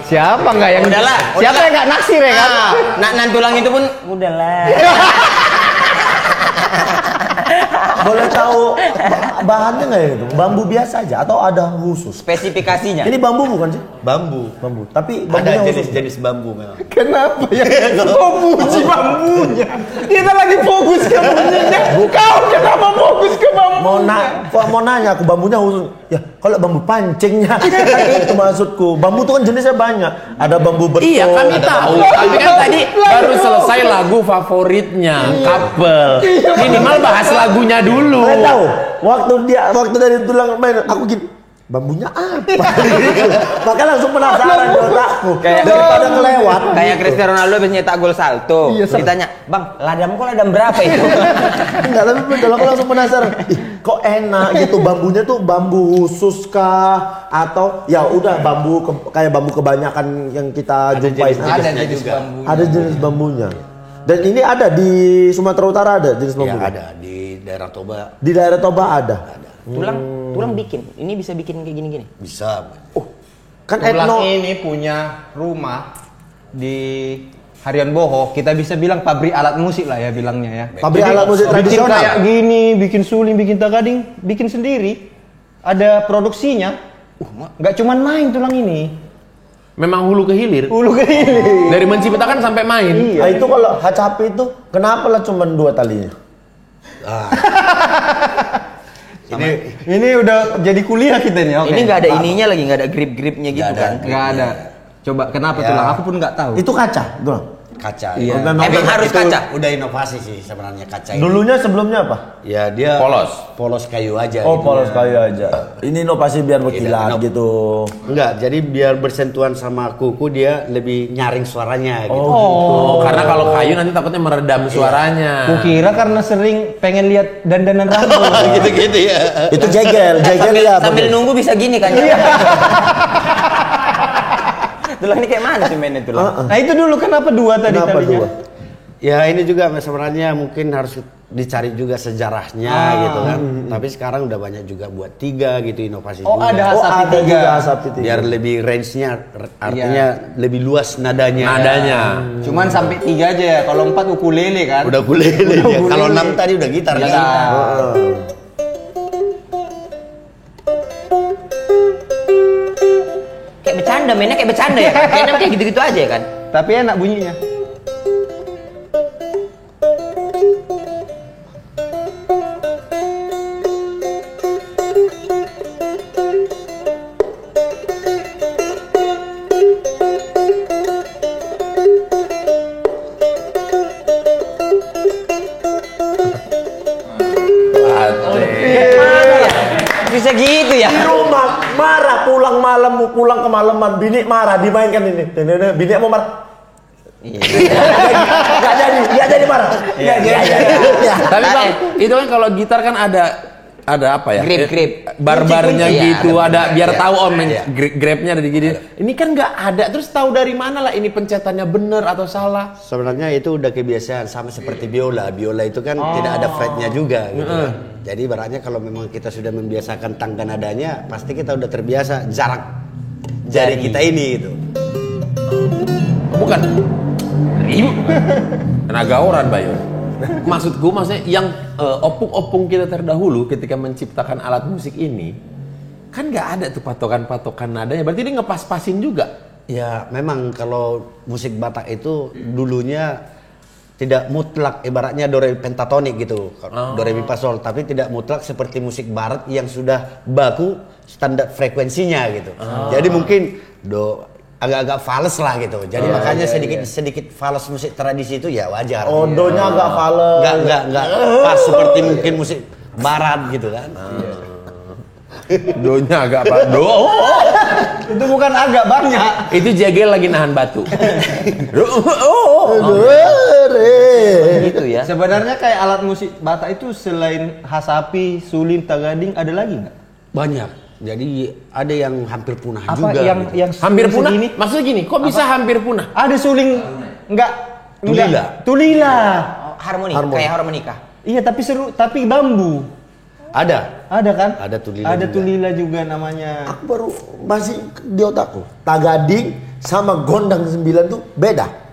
Siapa nggak yang Udahlah, siapa udahlah. yang nggak naksir ya kan? Nan tulang itu pun udahlah. Boleh tahu bahannya nggak ya itu? Bambu biasa aja atau ada khusus? Spesifikasinya. Ini bambu bukan sih? Bambu. Bambu. Tapi Ada bambunya khusus. jenis-jenis bambu memang. Kenapa ya? Kau puji bambunya. Kita lagi fokus ke bunyinya. Kau kenapa fokus ke bambunya? Mau nanya aku bambunya khusus. Ya kalau bambu pancingnya itu maksudku. Bambu tuh kan jenisnya banyak. Ada bambu betul. Iya, kami ada tahu. bambu- Tapi kan tadi baru selesai lagu favoritnya, couple. Minimal bahas lagunya dulu. Saya tahu. Waktu dari tulang main aku gini. Bambunya apa? Makanya langsung penasaran di otakku. Daripada kelewat. Kayak Cristiano Ronaldo habis nyetak gol salto. Ditanya, "Bang, ladam kok ladam berapa itu?" Enggak, tapi betul aku langsung penasaran. Ih, kok enak gitu bambunya tuh bambu khusus kah atau ya udah kayak bambu kebanyakan yang kita jumpai. Ada jenis bambu. Ada jenis bambunya. Dan ini ada di Sumatera Utara ada jenis Ya bambu. ada di daerah Toba Di daerah Toba ada. Tulang bikin. Ini bisa bikin kayak gini-gini. bisa. Kan Tulang etno. ini punya rumah di Harian Boho. Kita bisa bilang pabrik alat musik lah ya bilangnya ya. Pabrik alat musik Bikin tradisional. kayak gini, bikin suling, bikin tagading, bikin sendiri. Ada produksinya. Nggak cuman main tulang ini. Memang hulu ke hilir. Ulu ke ini. Dari menciptakan sampai main. Nah, itu kalau HCP itu kenapa lah cuma 2 talinya? Ini udah jadi kuliah kita nih. Oke. Ini nggak ada ininya lagi, nggak ada grip-gripnya gitu Nggak ada. kan. Nggak ada. Coba kenapa Ya. tulang? Aku pun nggak tahu. Itu kaca, tuh. Kaca. Iya. Emang harus Itu kaca. Udah inovasi sih sebenarnya kaca ini. Dulunya sebelumnya apa? Ya dia polos kayu aja. Oh, gitu. polos kayu aja. Ini inovasi biar berkilat Iya, gitu. Enggak, jadi biar bersentuhan sama kuku dia lebih nyaring suaranya gitu. Oh, karena kalau kayu nanti takutnya meredam suaranya. Kukira karena sering pengen lihat dandanan rambut. Gitu-gitu ya. Itu jegel ya. Sambil nunggu bisa gini kan. Iya. Tulang ini kayak mana sih mainnya tulang? Nah itu dulu kenapa 2 tadi Kenapa tadinya? 2? Ya ini juga sebenarnya mungkin harus dicari juga sejarahnya gitu kan. Tapi sekarang udah banyak juga buat 3 gitu inovasi Oh, juga. ada Oh, Sapi ada tiga. juga sapi tiga. Biar lebih range-nya artinya lebih luas nadanya. Nadanya. Cuman sampai 3 aja ya. Kalau 4 ukulele kan. Udah ukulele dia. Kalau 6 tadi udah gitar Gitar. kan. Kayak bercanda, mainnya kayak bercanda ya kan? Kayaknya kayak gitu-gitu aja ya kan? Tapi enak bunyinya. Bisa gitu ya? Di rumah marah pulang malam pulang kemalaman bini marah dimainkan ini. Bini mau marah. Gak jadi marah. Nggak jadi. Tapi Bang, itu kan kalau gitar kan ada apa ya? Grip. Barbarnya Kunci-kunci. gitu, Iya, ada biar Iya. tahu Iya. grabnya ada di gini. Ini kan nggak ada, terus tahu dari mana lah ini pencetannya bener atau salah? Sebenarnya itu udah kebiasaan sama seperti biola. Biola itu kan tidak ada fretnya juga gitu kan. Jadi ibaratnya kalau memang kita sudah membiasakan tangga nadanya, pasti kita udah terbiasa jarak jari kita ini gitu. Bukan. Tenaga orang Bayu. Maksudku maksudnya yang opung-opung kita terdahulu ketika menciptakan alat musik ini kan nggak ada tuh patokan-patokan nadanya. Berarti dia ngepas-pasin juga. Ya memang kalau musik Batak itu dulunya tidak mutlak ibaratnya do re mi pentatonik gitu. Do re mi fa sol, tapi tidak mutlak seperti musik barat yang sudah baku standar frekuensinya gitu. Jadi mungkin agak-agak fals lah gitu. Jadi makanya sedikit fals musik tradisi itu ya wajar. Oh, donya agak fals. Enggak pas seperti mungkin musik barat gitu kan. Donya agak apa? Itu bukan agak banyak. Itu jegel lagi nahan batu. Gitu ya. Sebenarnya kayak alat musik Batak itu selain hasapi, suling, tagading ada lagi nggak? Banyak. Jadi ada yang hampir punah Apa juga. yang gitu. yang Hampir suling punah? segini? Maksudnya gini, kok bisa hampir punah? Ada suling enggak Tulila. Tulila. Harmoni, Harmoni. kayak harmonika. Iya, tapi seru, tapi bambu. Ada. Ada kan? Ada tulila Ada juga. tulila juga namanya. Aku baru masih di otakku. Tagading sama gondang 9 tuh beda.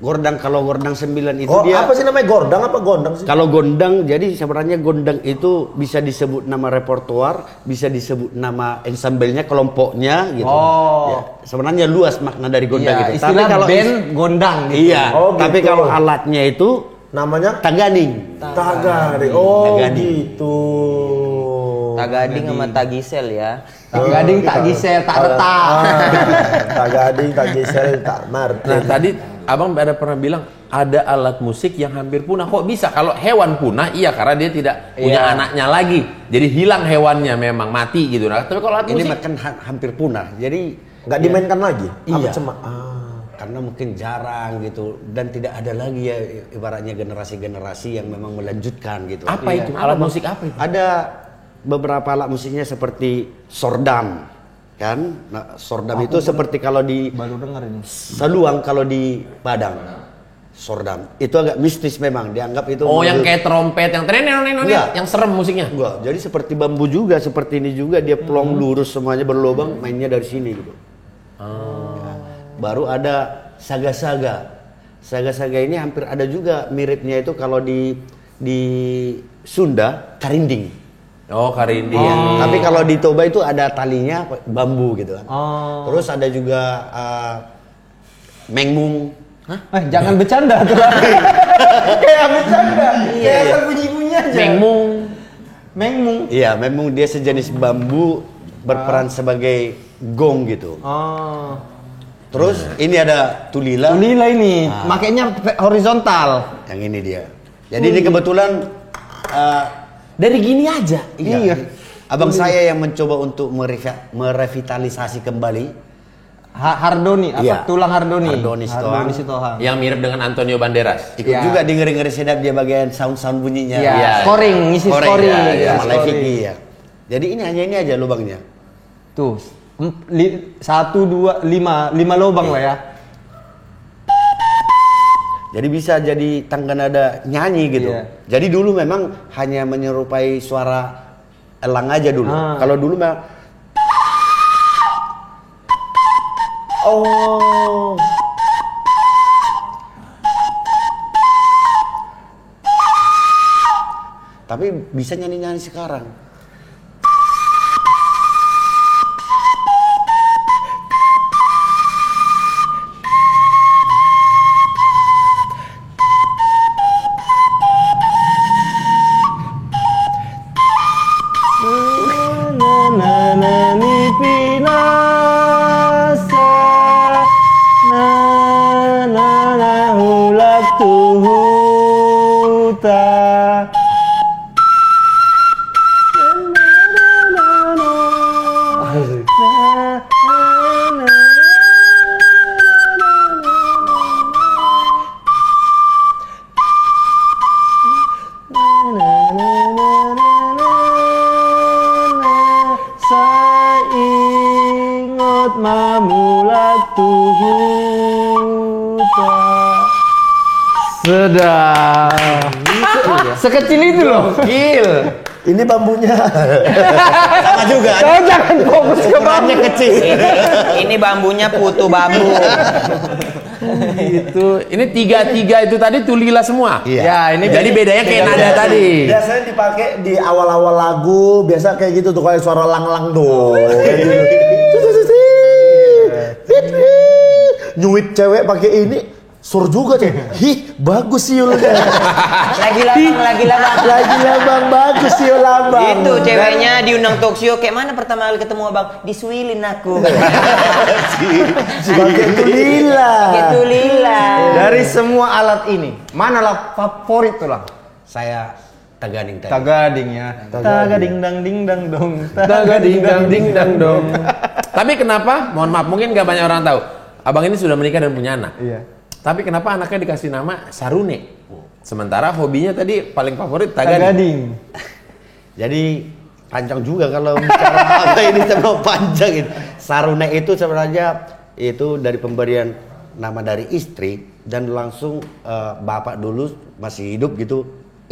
Kalau gordang 9 itu dia Apa sih namanya gondang apa gondang sih? kalau gondang, jadi sebenarnya gondang itu bisa disebut nama repertoar, bisa disebut nama ensemblenya, kelompoknya gitu. Oh. Ya, sebenarnya luas makna dari gondang Iya, itu. istilah band gondang gitu. Iya, Oh, tapi gitu. kalau alatnya itu Namanya tagading. Tagading. Oh Tagading. gitu. Tagading sama Tagisel ya. Tak gading, tak gisel, tak retak. Tagading, tagisel, tak martin. Nah, tadi Abang ada pernah bilang ada alat musik yang hampir punah. Kok bisa? Kalau hewan punah, iya karena dia tidak punya Iya. anaknya lagi. Jadi hilang hewannya, memang mati gitu. Nah, tapi kalau alat Ini musik, kan hampir punah. Jadi Nggak dimainkan lagi? Iya. Karena karena mungkin jarang gitu dan tidak ada lagi ya ibaratnya generasi-generasi yang memang melanjutkan gitu. apa itu? Alat musik apa itu? Ada beberapa alat musiknya seperti sordam, kan? Nah, sordam itu seperti kalau di Baru dengar ini. Saluang kalau di Padang. Sordam. Itu agak mistis memang, dianggap itu Oh, yang kayak trompet, yang Enggak. yang serem musiknya. enggak. Jadi seperti bambu juga, seperti ini juga dia plong lurus semuanya berlubang, mainnya dari sini gitu. Ya. Baru ada saga-saga. Saga-saga ini hampir ada juga miripnya itu kalau di Sunda karinding. Oh, karinding. Iya. Tapi kalau di Toba itu ada talinya bambu gitu kan. Oh. Terus ada juga mengmung. Jangan bercanda tuh. Kayak bercanda. Kayak asal bunyi-bunyi aja. Mengmung. Mengmung. Iya, memang dia sejenis bambu berperan sebagai gong gitu. Oh. Terus ini ada tulila. Tulila ini, makanya horizontal. Yang ini dia. Jadi ini kebetulan Dari gini aja. iya. Abang saya yang mencoba untuk merevitalisasi kembali. Hardoni, apa? Iya. Tulang Hardoni. Hardoni Sitohang. Sitohang. Yang mirip dengan Antonio Banderas. Ikut Iya. juga di ngeri-ngeri sedap dia bagian sound-sound bunyinya. Iya. Iya. Scoring, ngisi scoring. Ya, Iya, sama live scoring. Vicky, ya. Jadi ini hanya ini aja lubangnya. Tuh, 1, 2, 5 lubang lah ya. Jadi bisa jadi tangga nada nyanyi gitu. Iya. Jadi dulu memang hanya menyerupai suara elang aja dulu. Kalau dulu memang oh. tapi bisa nyanyi-nyanyi sekarang. Saingot mamulat tuhuta. Sedap. Sekecil itu loh. Gil. Ini bambunya. Sama juga. Kau jangan fokus ke Ukurannya kecil. Ini bambunya putu bambu. Itu ini tiga itu tadi tulila semua. Iya. Ya, ini jadi bedanya kayak nada tadi. Biasanya dipakai di awal-awal lagu, biasa kayak gitu tuh kayak suara lang-lang do. Kayak gitu. Nyuit cewek pakai ini, sur juga tuh. Hih, bagus sih Yul. Lagi labang. Lagi labang bagus sih Yul labang. Itu ceweknya diundang talk show. Kayak mana pertama kali ketemu abang? Disuilin aku. Pakai tulila. Itu lila. Dari semua alat ini, manalah favorit tuh lah? Saya tagading tadi. Tagading ya. Tagading dang ding dang dong. Tagading dang ding dang dong. Tapi kenapa? Mohon maaf, mungkin gak banyak orang tahu. Abang ini sudah menikah dan punya anak. Iya. Tapi kenapa anaknya dikasih nama Sarune? Sementara hobinya tadi paling favorit tagading. Tagading. Jadi panjang juga kalau bicara apa ini terlalu panjang ini. Sarune itu sebenarnya itu dari pemberian nama dari istri dan langsung bapak dulu masih hidup gitu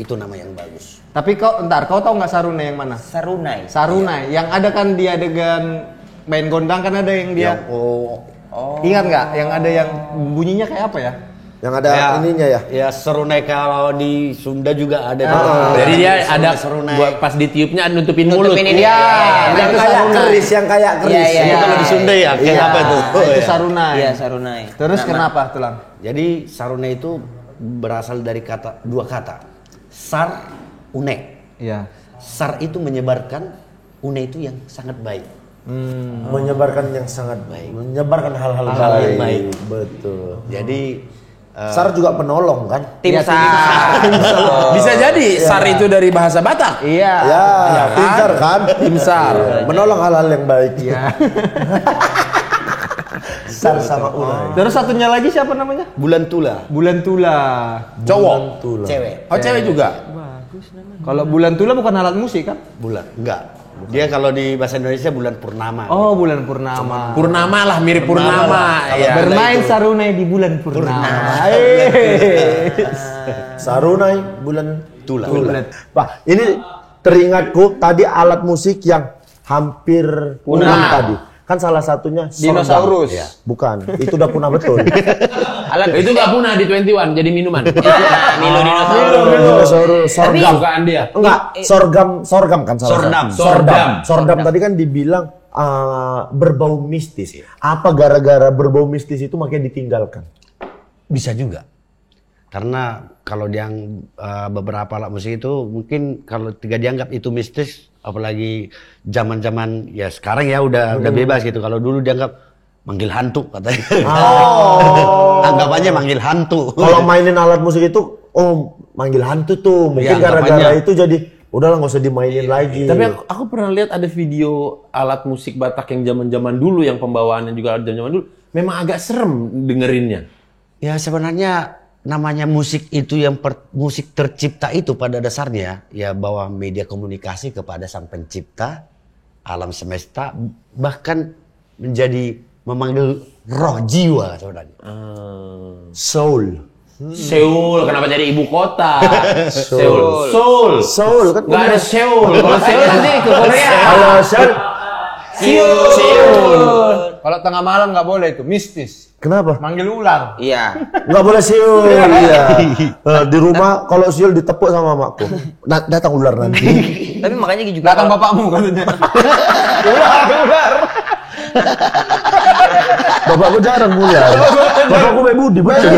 itu nama yang bagus. Tapi kau tahu nggak Sarunai yang mana? Sarunai. Sarunai, yang ada kan dia adegan main gondang kan ada yang dia. Ingat nggak? Yang ada yang bunyinya kayak apa ya? Yang ada ininya ya. Ya serunai kalau di Sunda juga ada. Jadi dia ada serunai. buat pas ditiupnya nutupin mulut. ini. Iya, Yang itu kayak Sarunai. keris, yang kayak keris. Iya, Itu kalau di Sunda ya, kayak Iya. apa itu? Itu Sarunai. Iya, Sarunai. Terus kenapa tulang? Jadi sarunai itu berasal dari dua kata. Sar, une. Iya. Sar itu menyebarkan, une itu yang sangat baik. Menyebarkan yang sangat baik. Menyebarkan hal-hal Hal-hal yang baik. baik. Betul. Jadi Sar juga penolong kan? Tim Iya, SAR. Bisa jadi SAR itu dari bahasa Batak. Iya. Ya, tim SAR kan? Tim SAR. Menolong hal-hal yang baik. Iya. Sar sama Unai. Terus satunya lagi siapa namanya? bulan tula. Bulan Tula. Cowok. Tula. Cewek. Oh cewek juga. Kalau Bulan Tula bukan alat musik kan? Bulan. Enggak. Dia kalau di bahasa Indonesia bulan purnama. Oh, Bulan Purnama. Purnama lah, mirip Purnama. Kalau Ya. Bermain Sarunai di bulan Purnama. Sarunai bulan Tula. Pak, ini teringatku tadi alat musik yang hampir punah tadi. Kan salah satunya sorghum. Dinosaurus. Ya. Bukan, itu udah punah betul. Alat Itu nggak punah di 21 jadi minuman. Milo dinosaurus. Dinosaurus, sorghum. Bukan dia. Enggak, sorghum kan salah. Sordam. Sordam tadi kan dibilang berbau mistis. Apa gara-gara berbau mistis itu makanya ditinggalkan? Bisa juga. Karena kalau yang beberapa alat musik itu mungkin kalau tidak dianggap itu mistis, apalagi zaman-zaman ya sekarang ya udah bebas gitu. Kalau dulu dianggap manggil hantu katanya. Anggapannya manggil hantu. Kalau mainin alat musik itu, manggil hantu tuh. Mungkin Iya, gara-gara anggapannya. itu jadi udahlah nggak usah dimainin lagi. Tapi aku pernah lihat ada video alat musik Batak yang zaman-zaman dulu yang pembawaannya juga zaman-zaman dulu. Memang agak serem dengerinnya. Ya sebenarnya namanya musik itu yang musik tercipta itu pada dasarnya ya bahwa media komunikasi kepada sang pencipta alam semesta bahkan menjadi memanggil roh jiwa sebenarnya. Soul. Seoul, kenapa jadi ibu kota? Seoul. Seoul. Soul kan Nggak ada Seoul. Kalau Seoul nanti ke Korea. Kalau Seoul, Seoul. Kalau tengah malam nggak boleh itu, mistis. kenapa? Manggil ular. Iya. Nggak boleh Seoul. Iya. Di rumah kalau Seoul ditepuk sama makku. Datang ular nanti. Tapi makanya juga Datang bapakmu katanya. Ular. Bapakku jarang ular. Bapakku baik budi betul.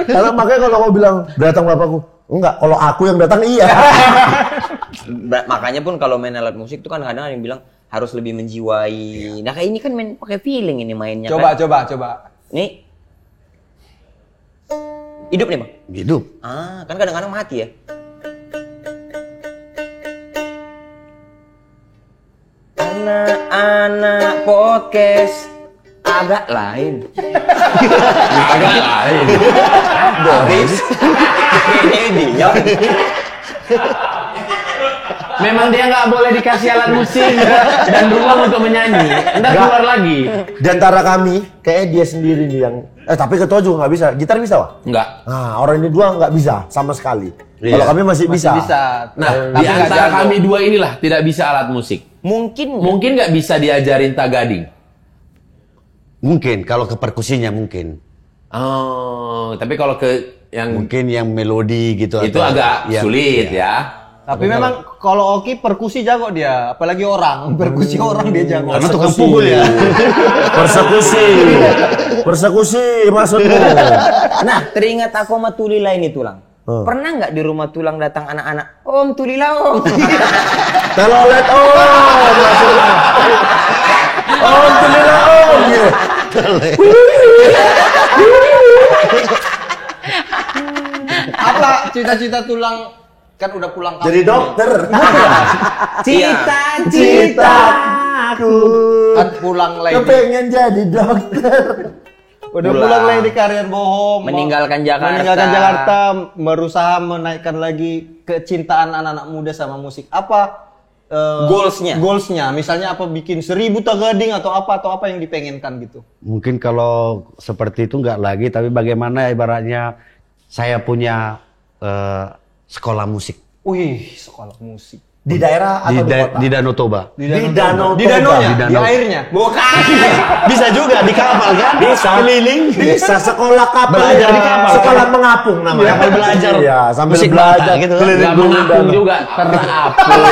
Karena makanya kalau kau bilang datang bapakku, enggak. Kalau aku yang datang iya. Makanya pun kalau main alat musik tuh kan kadang ada yang bilang harus lebih menjiwai. Nah kayak ini kan main pakai feeling ini mainnya. Coba. Kan? Nih. Hidup nih bang. Hidup. Kan kadang-kadang mati ya. Anak-anak podcast agak lain. Agak lain. Boris. Ini dia. Memang dia nggak boleh dikasih alat musik dan ruang untuk menyanyi. Ntar keluar lagi. Di antara kami, kayaknya dia sendiri nih yang. Tapi ketua juga nggak bisa. Gitar bisa, Wak? Nggak. Nah, orang ini dua nggak bisa sama sekali. Kalau kami masih bisa. Nah, Tapi di nggak antara jago. kami dua inilah tidak bisa alat musik. Mungkin nggak bisa diajarin tagading. Mungkin kalau ke perkusinya mungkin. Oh, tapi kalau ke yang Mungkin yang melodi gitu itu atau agak yang- sulit iya. ya. Tapi memang kalau Oki perkusi jago dia, apalagi orang. Perkusi orang dia jago. Karena tukang pukul ya. Persekusi maksudmu. Nah, teringat aku sama Tulila ini tulang. Pernah nggak di rumah tulang datang anak-anak? Om Tulila om. Telolet maksudnya. Tulila gitu. Apa cita-cita tulang kan udah pulang kampung? Jadi dokter. Cita-cita aku Kan pulang lagi. kepengen jadi dokter. Udah pulang lagi di karir bohong. Meninggalkan Jakarta. Meninggalkan Jakarta, berusaha menaikkan lagi kecintaan anak-anak muda sama musik. Apa Goalsnya? Goalsnya, misalnya apa bikin 1000 tagading atau apa yang dipengenkan gitu. Mungkin kalau seperti itu nggak lagi, tapi bagaimana ibaratnya saya punya sekolah musik Wih, sekolah musik. Di daerah atau di kota? di Danau Toba. Di Danau Di Toba. danaunya, Di di danau. airnya. Bukan. Bisa juga di kapal kan? Bisa. Keliling. Bisa sekolah kapal. Belajar di ya. kapal. Sekolah mengapung namanya. Kapal belajar. Iya, sambil Musik belajar Batak gitu. keliling Nggak dulu mengapung danau. juga, terapung.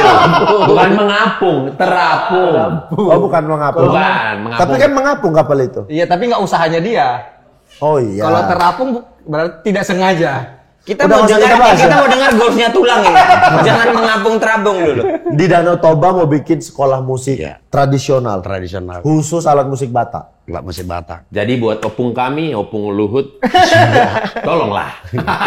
Bukan mengapung, terapung. Oh, bukan mengapung. Bukan, mengapung. Tapi kan mengapung kapal itu. Iya, tapi nggak usahanya dia. Oh iya. Kalau terapung berarti tidak sengaja. Kita Udah, mau nggak usah dengar kita bahas, kita ya? mau dengar goalsnya tulang ini. Jangan mengapung terabung dulu. Di Danau Toba mau bikin sekolah musik Iya. tradisional. Tradisional. Khusus alat musik Batak. Nggak musik Batak. Jadi buat opung kami, opung Luhut, tolonglah.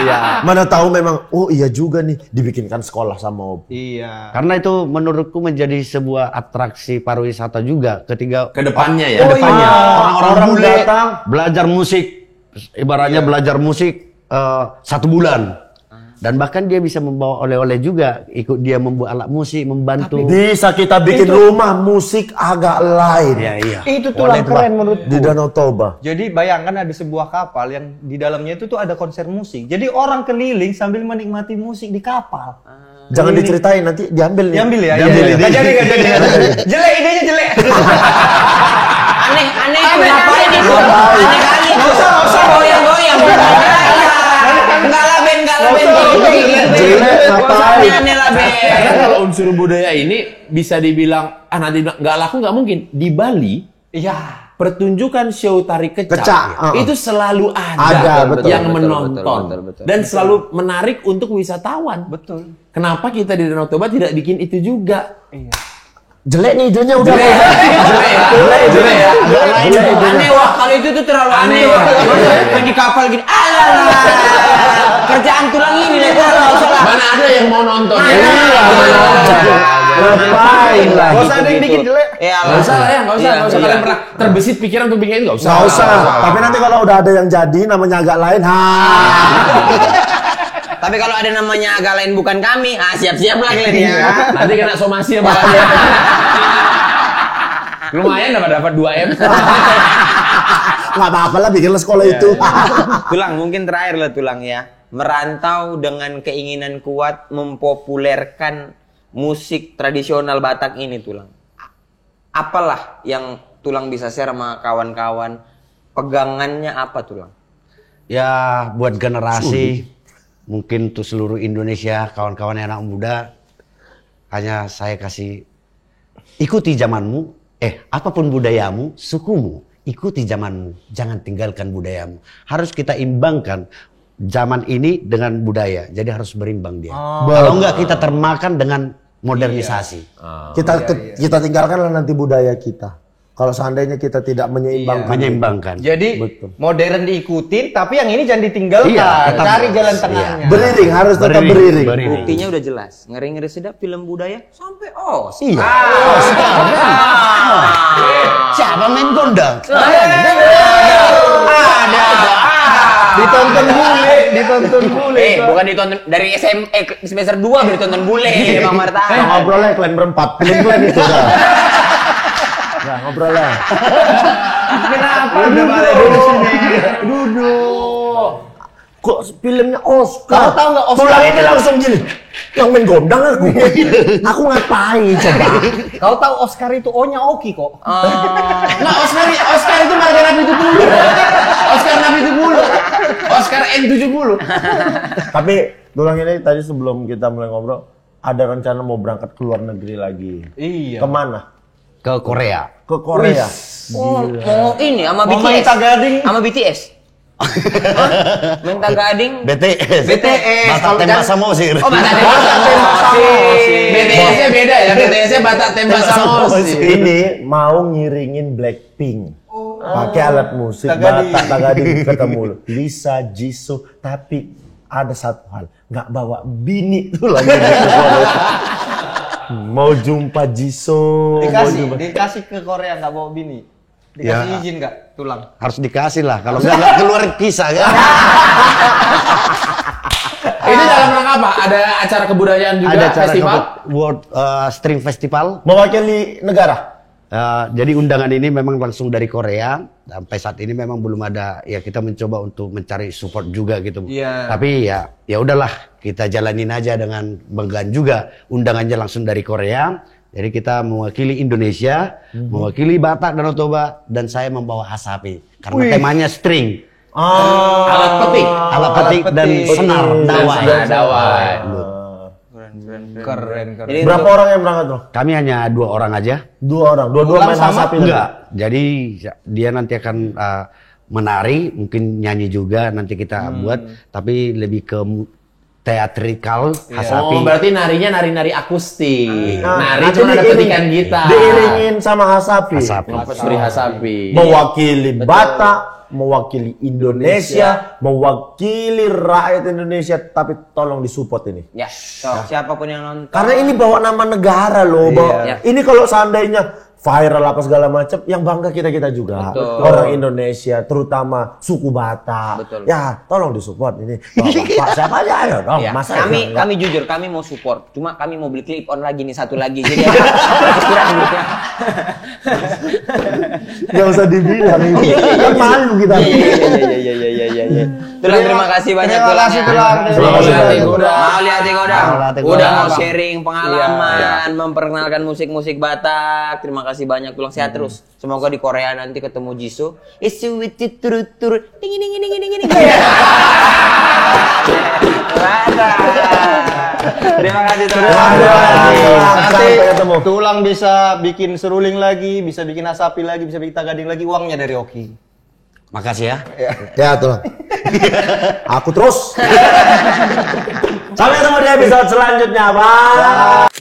Iya. Mana tahu memang, oh iya juga nih, dibikinkan sekolah sama Op. Iya. Karena itu menurutku menjadi sebuah atraksi pariwisata juga ketika Kedepannya ya. kedepannya orang-orang Orang bule datang. belajar musik, ibaratnya belajar musik 1 bulan. Dan bahkan dia bisa membawa oleh-oleh juga, ikut dia membuat alat musik, membantu. Bisa kita bikin rumah musik agak lain. Iya, iya. Itu tulang keren menurutku. Di Danau Toba. Jadi bayangkan ada sebuah kapal yang di dalamnya itu tuh ada konser musik. Jadi orang keliling sambil menikmati musik di kapal. Jangan diceritain, nanti diambil nih. Diambil ya? Diambil. Iya. Nggak jadi, nggak jadi. Jelek, idenya jelek. Aneh ngapain itu? Aneh kali. Nggak usah goyang-goyang. Enggak lah Ben, enggak lah Ben. Jelek, ngapain? Aneh lah Ben. Karena kalau unsur budaya ini bisa dibilang, nanti bilang, nggak laku nggak mungkin. Di Bali, Iya. pertunjukan show tari kecak, Kecak, itu selalu ada, Ada, betul, yang betul, menonton betul. dan selalu menarik untuk wisatawan. Betul. Kenapa kita di Danau Toba tidak bikin itu juga? Jelek nih idenya udah. Jelek ya. Aneh wah, kalau itu tuh terlalu aneh wah. Main di kapal gini, alah. Kerjaan tulang ini lah, nggak usah lah. Mana ada yang mau nonton? Ngapain lah? Gak usah ada yang dikit jelek. Ya Nggak usah lah ya, nggak usah. Nggak usah kalian pernah terbesit pikiran untuk bikin itu, nggak usah. Nggak usah. Tapi nanti kalau udah ada yang jadi, namanya agak lain. Tapi kalau ada namanya agak lain bukan kami, siap-siap lah kalian ya. Nanti kena somasi ya bapaknya. Lumayan dapat 2M. Nggak apa-apa lah, bikinlah sekolah itu. Tulang, mungkin terakhir lah Tulang ya. Merantau dengan keinginan kuat mempopulerkan musik tradisional Batak ini Tulang. Apalah yang Tulang bisa share sama kawan-kawan? Pegangannya apa Tulang? Ya buat generasi, mungkin untuk seluruh Indonesia, kawan-kawan anak muda, hanya saya kasih, ikuti zamanmu, apapun budayamu, sukumu, ikuti zamanmu, jangan tinggalkan budayamu. Harus kita imbangkan zaman ini dengan budaya, jadi harus berimbang dia. Kalau enggak kita termakan dengan modernisasi. Kita tinggalkanlah nanti budaya kita. Kalau seandainya kita tidak menyeimbangkan. Menyeimbangkan. Jadi Betul. modern diikutin, tapi yang ini jangan ditinggalkan. Iya, tetap. Cari jalan tengahnya. Beriring, harus tetap beriring. Buktinya udah jelas. Ngeri-ngeri sedap film budaya sampai Iya. Siapa main gondang? Ditonton bule. bukan ditonton dari semester 2 baru ditonton bule Bang Marta. Ngobrolnya kalian berempat. Kalian itu dah. Nah, ngobrol lah. Kenapa udah balik dulu sini? Duduk. Kok filmnya Oscar? Kau tahu nggak Oscar? Tulang ini langsung gini. Yang main gondang aku. Aku ngapain coba? Kau tahu Oscar itu O-nya Oki kok. Nah, Oscar itu marga Nabi 70. Oscar Nabi 70. Oscar N70. Tapi tulang ini tadi sebelum kita mulai ngobrol, ada rencana mau berangkat ke luar negeri lagi. Iya. Kemana? Ke Korea. Ke Korea. Mau ini sama Mau main BTS. tagading. Sama BTS. Main tagading. BTS. BTS. Batak tembak samosir. Oh, Batak tembak samosir. BTS-nya beda ya, BTS-nya Batak tembak samosir. Ini mau ngiringin Blackpink. Pakai alat musik Tagading. Batak Tagading ketemu Lisa, Jisoo, tapi ada satu hal, nggak bawa bini tuh lagi. Mau jumpa Jisoo, mau jumpa. Dikasih ke Korea nggak bawa bini. Dikasih Ya. izin nggak tulang? Harus dikasih lah, kalau nggak keluar kisah kan. Ini dalam rangka apa? Ada acara kebudayaan juga, Ada acara festival? World String Festival. Mewakili negara. Jadi undangan ini memang langsung dari Korea. Sampai saat ini memang belum ada. Ya kita mencoba untuk mencari support juga gitu. Iya. Tapi ya udahlah. kita jalanin aja dengan banggaan juga. Undangannya langsung dari Korea. Jadi kita mewakili Indonesia, mewakili Batak Danau Toba, dan saya membawa hasapi karena temanya string. Alat petik. Alat petik dan senar dawai. Dawai. Keren. Jadi Berapa orang yang berangkat tuh? Kami hanya 2 orang aja. 2 orang. Dua-dua main hasapi. Enggak. Jadi dia nanti akan menari, mungkin nyanyi juga nanti kita buat, tapi lebih ke teatrikal hasapi. Oh, berarti narinya nari-nari akustik. Nari nanti cuma ada diiring- petikan gitar. Diiringin sama hasapi. Hasapi. Suri hasapi. Mewakili Batak, mewakili Indonesia, mewakili rakyat Indonesia, tapi tolong disupport ini. ya, so, siapapun yang nonton. Karena ini bawa nama negara loh. Iya. Ini kalau seandainya viral apa segala macam, yang bangga kita juga. Betul. Orang Indonesia, terutama suku Batak. Betul. Ya, tolong disupport ini. Bapak siapa aja ayo dong. Ya, Masa kami jujur kami mau support, cuma kami mau beli clip on lagi nih, satu lagi, jadi ada kurang gitu ya. nggak usah dibilang ini. Kan malu kita. Iya. Tulang, terima kasih banyak Terima kasih, Tulang. Terima kasih, Tulang. Mau lihat Godang. Lihat Udah mau Godang. sharing pengalaman, memperkenalkan musik-musik Batak. Terima kasih banyak, Tulang, sehat terus. Semoga di Korea nanti ketemu Jisoo. Isu itu turut ding. Terima kasih, Tulang. Nanti Sampai ketemu. Tulang bisa bikin seruling lagi, bisa bikin asapi lagi, bisa bikin tagading lagi, uangnya dari Oki. Makasih ya. Ya, tuh. Aku terus. Sampai ketemu di episode selanjutnya, Pak.